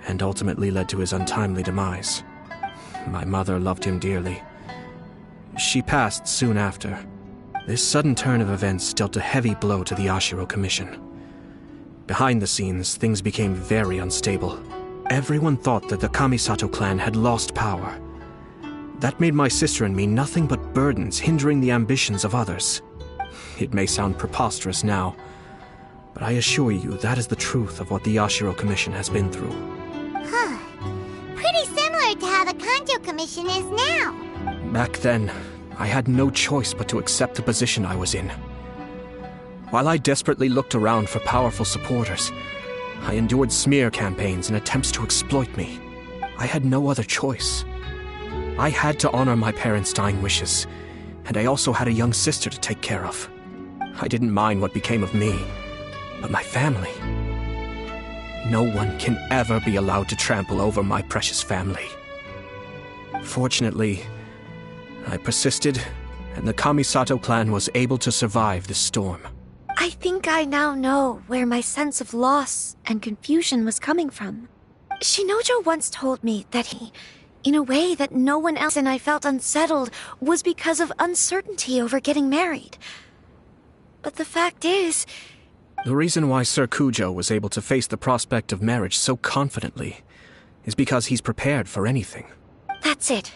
and ultimately led to his untimely demise. My mother loved him dearly. She passed soon after. This sudden turn of events dealt a heavy blow to the Yashiro Commission. Behind the scenes, things became very unstable. Everyone thought that the Kamisato clan had lost power. That made my sister and me nothing but burdens hindering the ambitions of others. It may sound preposterous now, but I assure you that is the truth of what the Yashiro Commission has been through.
Huh. Pretty similar to how the Kanjo Commission is now.
Back then, I had no choice but to accept the position I was in. While I desperately looked around for powerful supporters, I endured smear campaigns and attempts to exploit me. I had no other choice. I had to honor my parents' dying wishes, and I also had a young sister to take care of. I didn't mind what became of me, but my family. No one can ever be allowed to trample over my precious family. Fortunately, I persisted, and the Kamisato clan was able to survive this storm.
I think I now know where my sense of loss and confusion was coming from. Shinojo once told me that he, in a way that no one else and I felt unsettled, was because of uncertainty over getting married. But the fact is...
The reason why Sir Kujo was able to face the prospect of marriage so confidently is because he's prepared for anything.
That's it.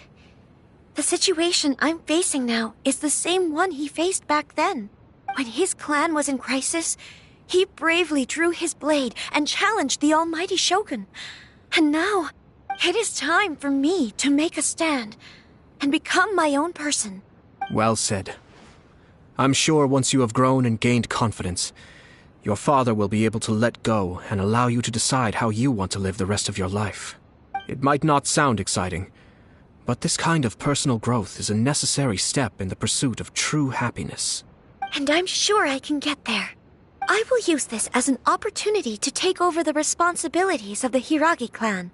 The situation I'm facing now is the same one he faced back then. When his clan was in crisis, he bravely drew his blade and challenged the almighty Shogun. And now, it is time for me to make a stand and become my own person.
Well said. I'm sure once you have grown and gained confidence, your father will be able to let go and allow you to decide how you want to live the rest of your life. It might not sound exciting, but this kind of personal growth is a necessary step in the pursuit of true happiness.
And I'm sure I can get there. I will use this as an opportunity to take over the responsibilities of the Hiragi clan.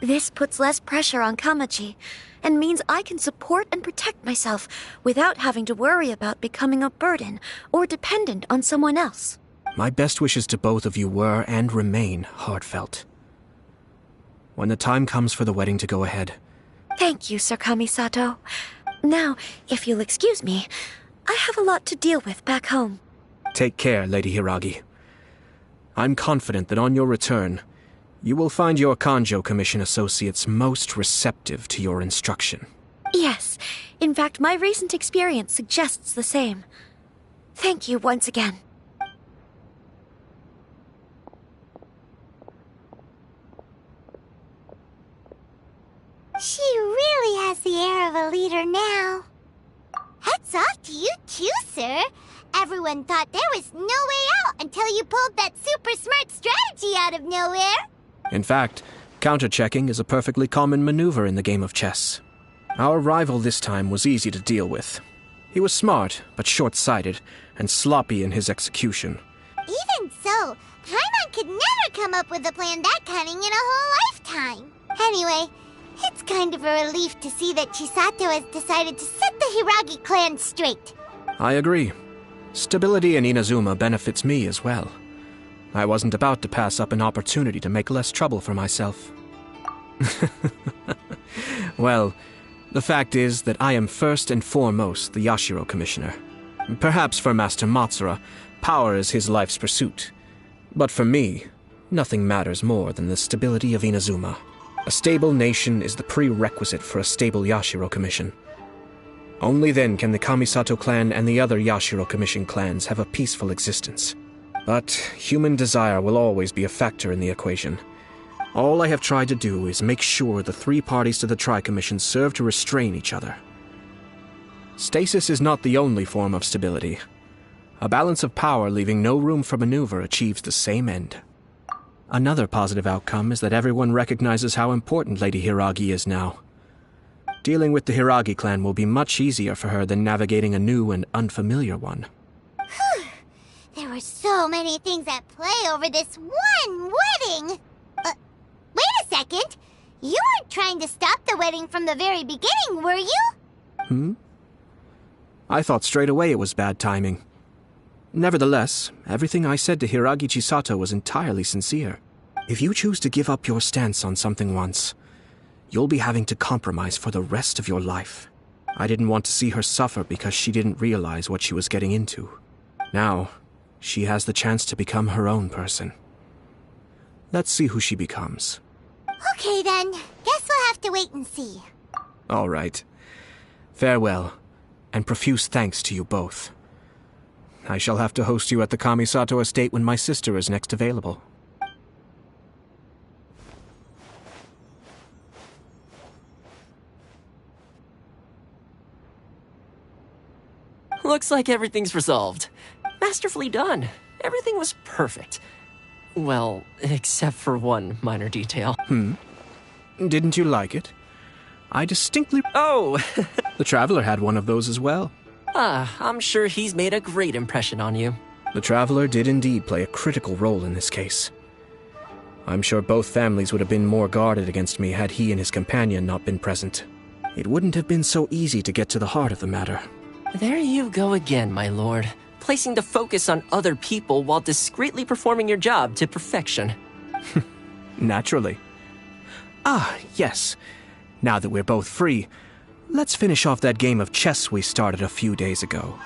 This puts less pressure on Kamaji, and means I can support and protect myself without having to worry about becoming a burden or dependent on someone else.
My best wishes to both of you were and remain heartfelt. When the time comes for the wedding to go ahead...
Thank you, Sir Kamisato. Now, if you'll excuse me, I have a lot to deal with back home.
Take care, Lady Hiragi. I'm confident that on your return, you will find your Kanjo Commission associates most receptive to your instruction.
Yes. In fact, my recent experience suggests the same. Thank you once again.
She really has the air of a leader now. Hats off to you too, sir. Everyone thought there was no way out until you pulled that super smart strategy out of nowhere.
In fact, counter-checking is a perfectly common maneuver in the game of chess. Our rival this time was easy to deal with. He was smart, but short-sighted, and sloppy in his execution.
Even so, Paimon could never come up with a plan that cunning in a whole lifetime. Anyway, it's kind of a relief to see that Chisato has decided to set the Hiragi clan straight.
I agree. Stability in Inazuma benefits me as well. I wasn't about to pass up an opportunity to make less trouble for myself. Well, the fact is that I am first and foremost the Yashiro Commissioner. Perhaps for Master Matsura, power is his life's pursuit. But for me, nothing matters more than the stability of Inazuma. A stable nation is the prerequisite for a stable Yashiro Commission. Only then can the Kamisato clan and the other Yashiro Commission clans have a peaceful existence. But human desire will always be a factor in the equation. All I have tried to do is make sure the three parties to the Tri-Commission serve to restrain each other. Stasis is not the only form of stability. A balance of power leaving no room for maneuver achieves the same end. Another positive outcome is that everyone recognizes how important Lady Hiragi is now. Dealing with the Hiragi clan will be much easier for her than navigating a new and unfamiliar one.
There were so many things at play over this one wedding! Wait a second! You weren't trying to stop the wedding from the very beginning, were you?
I thought straight away it was bad timing. Nevertheless, everything I said to Hiragi Chisato was entirely sincere. If you choose to give up your stance on something once, you'll be having to compromise for the rest of your life. I didn't want to see her suffer because she didn't realize what she was getting into. Now, she has the chance to become her own person. Let's see who she becomes.
Okay then, guess we'll have to wait and see.
All right. Farewell, and profuse thanks to you both. I shall have to host you at the Kamisato estate when my sister is next available.
Looks like everything's resolved. Masterfully done. Everything was perfect. Well, except for one minor detail.
Didn't you like it? I distinctly...
Oh!
The Traveler had one of those as well.
I'm sure he's made a great impression on you.
The Traveler did indeed play a critical role in this case. I'm sure both families would have been more guarded against me had he and his companion not been present. It wouldn't have been so easy to get to the heart of the matter.
There you go again, my lord. Placing the focus on other people while discreetly performing your job to perfection.
Naturally. Yes. Now that we're both free, let's finish off that game of chess we started a few days ago.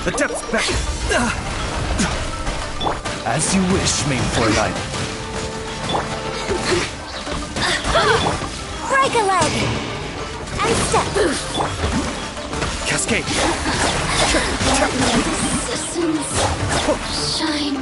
The depths back. As you wish, main for life.
Break a leg! And step!
Cascade!
Shine!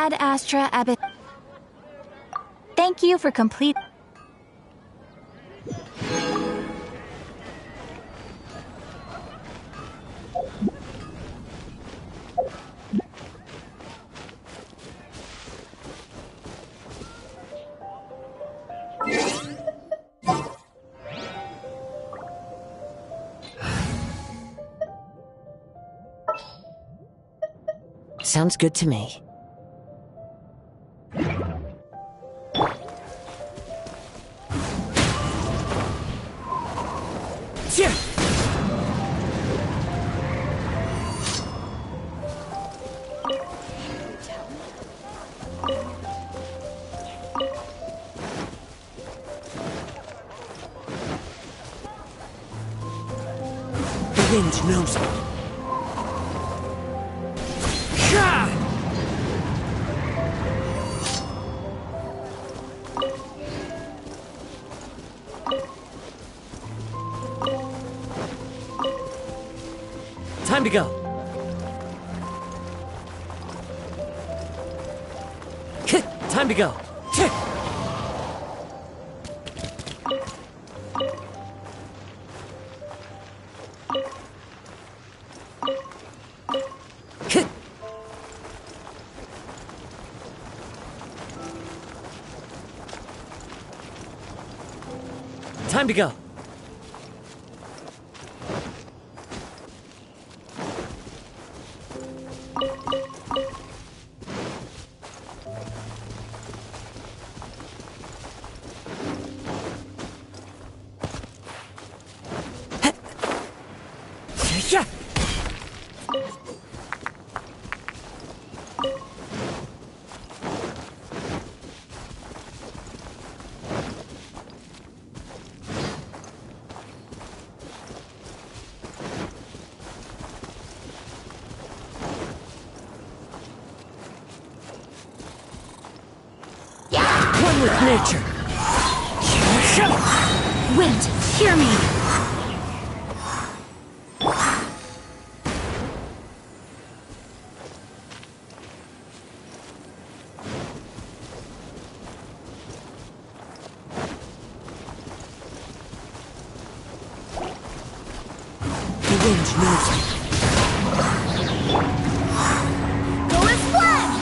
Ad Astra Abbot. Thank you for complete. Sounds good to me.
The wind knows it.
Time to go. Time to go. Time to go. One with nature.
Wind, hear me.
The wind knows it.
Go as planned!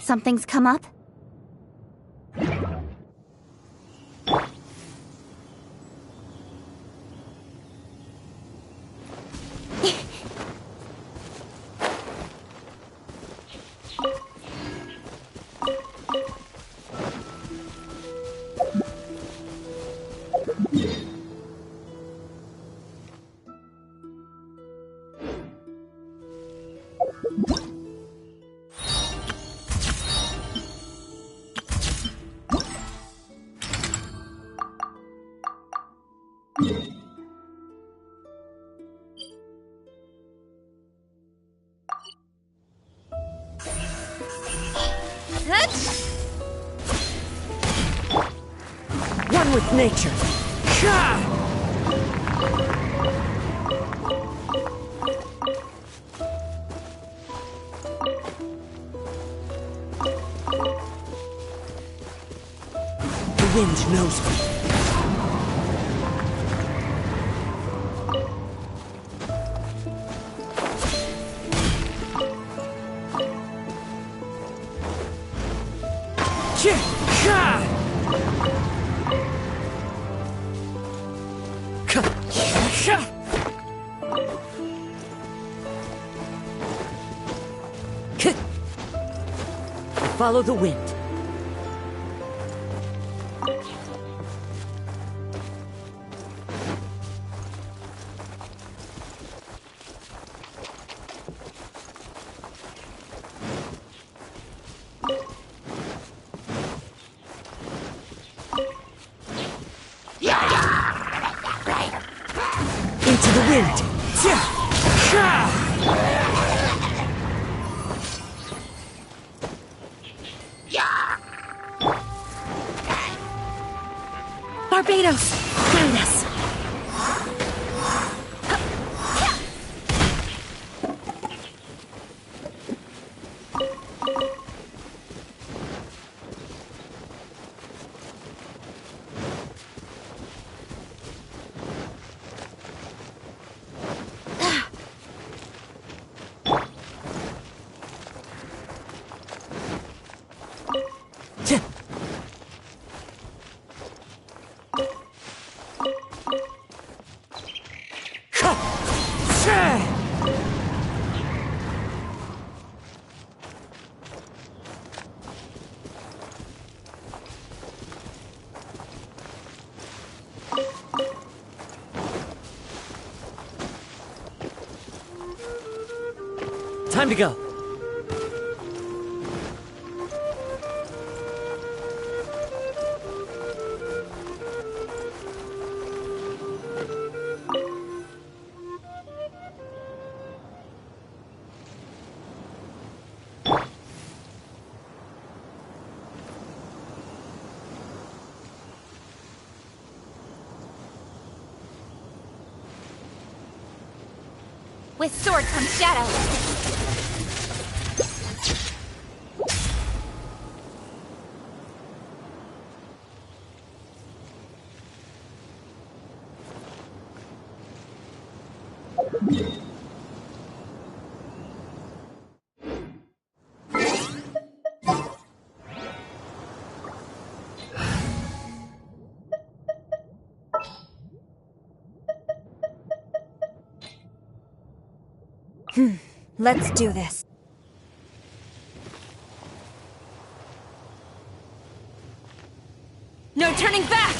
something's come up?
One with nature. The wind knows me. Follow the wind. Into the wind.
Barbados, guide us. Time to go.
With sword comes shadow.
Let's do this.
No turning back!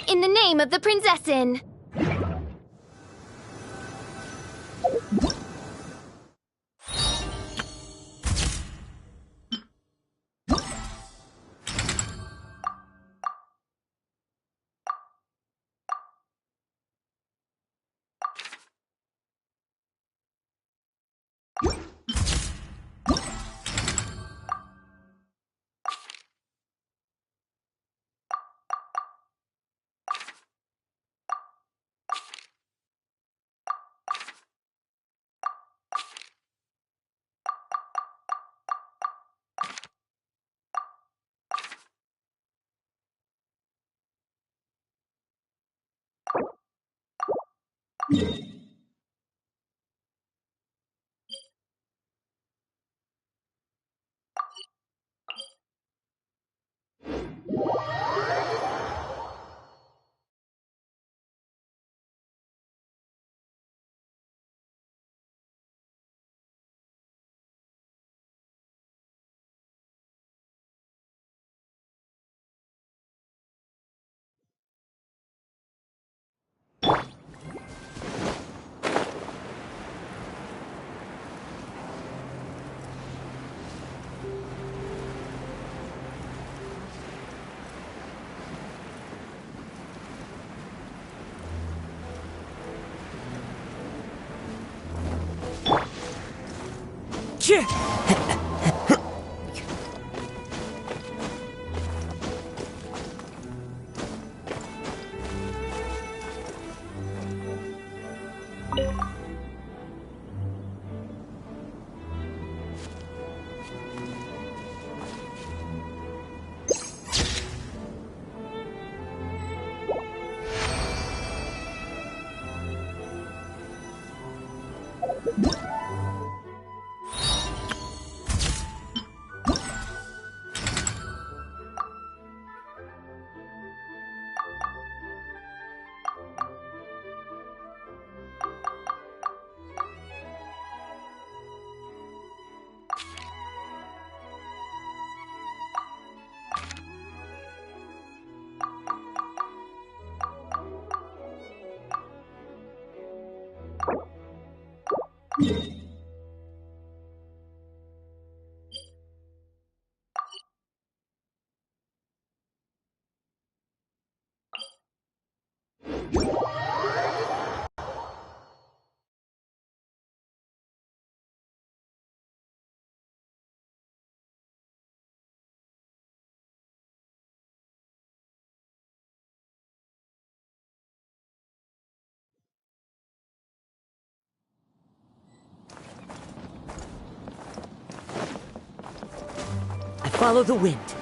In the name of the Prinzessin!
I follow the wind.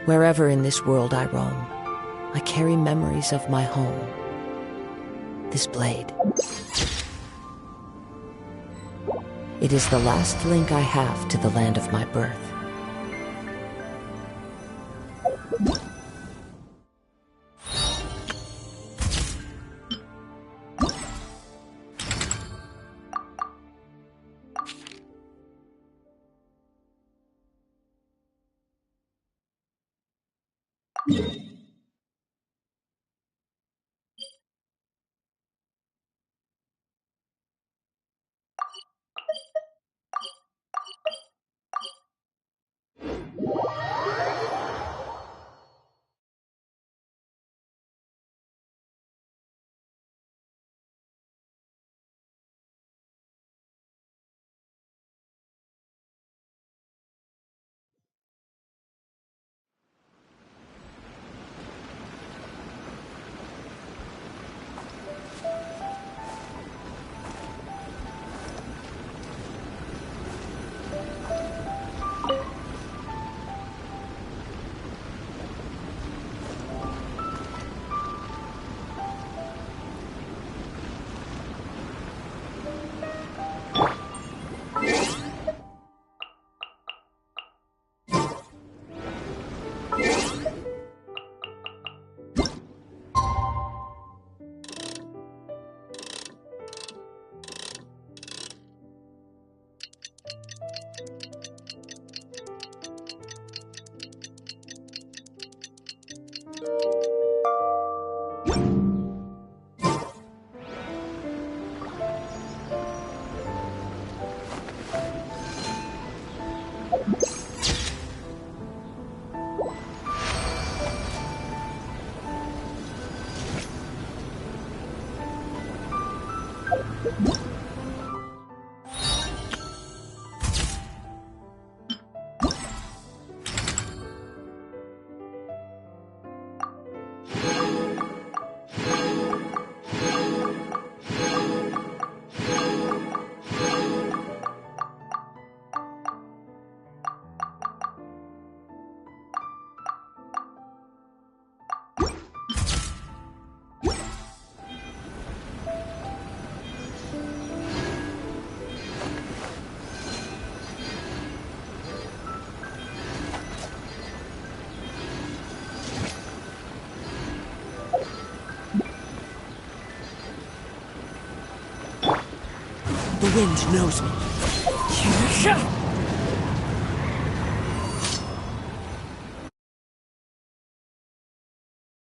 Wherever in this world I roam, I carry memories of my home. This blade. It is the last link I have to the land of my birth.
The wind knows me.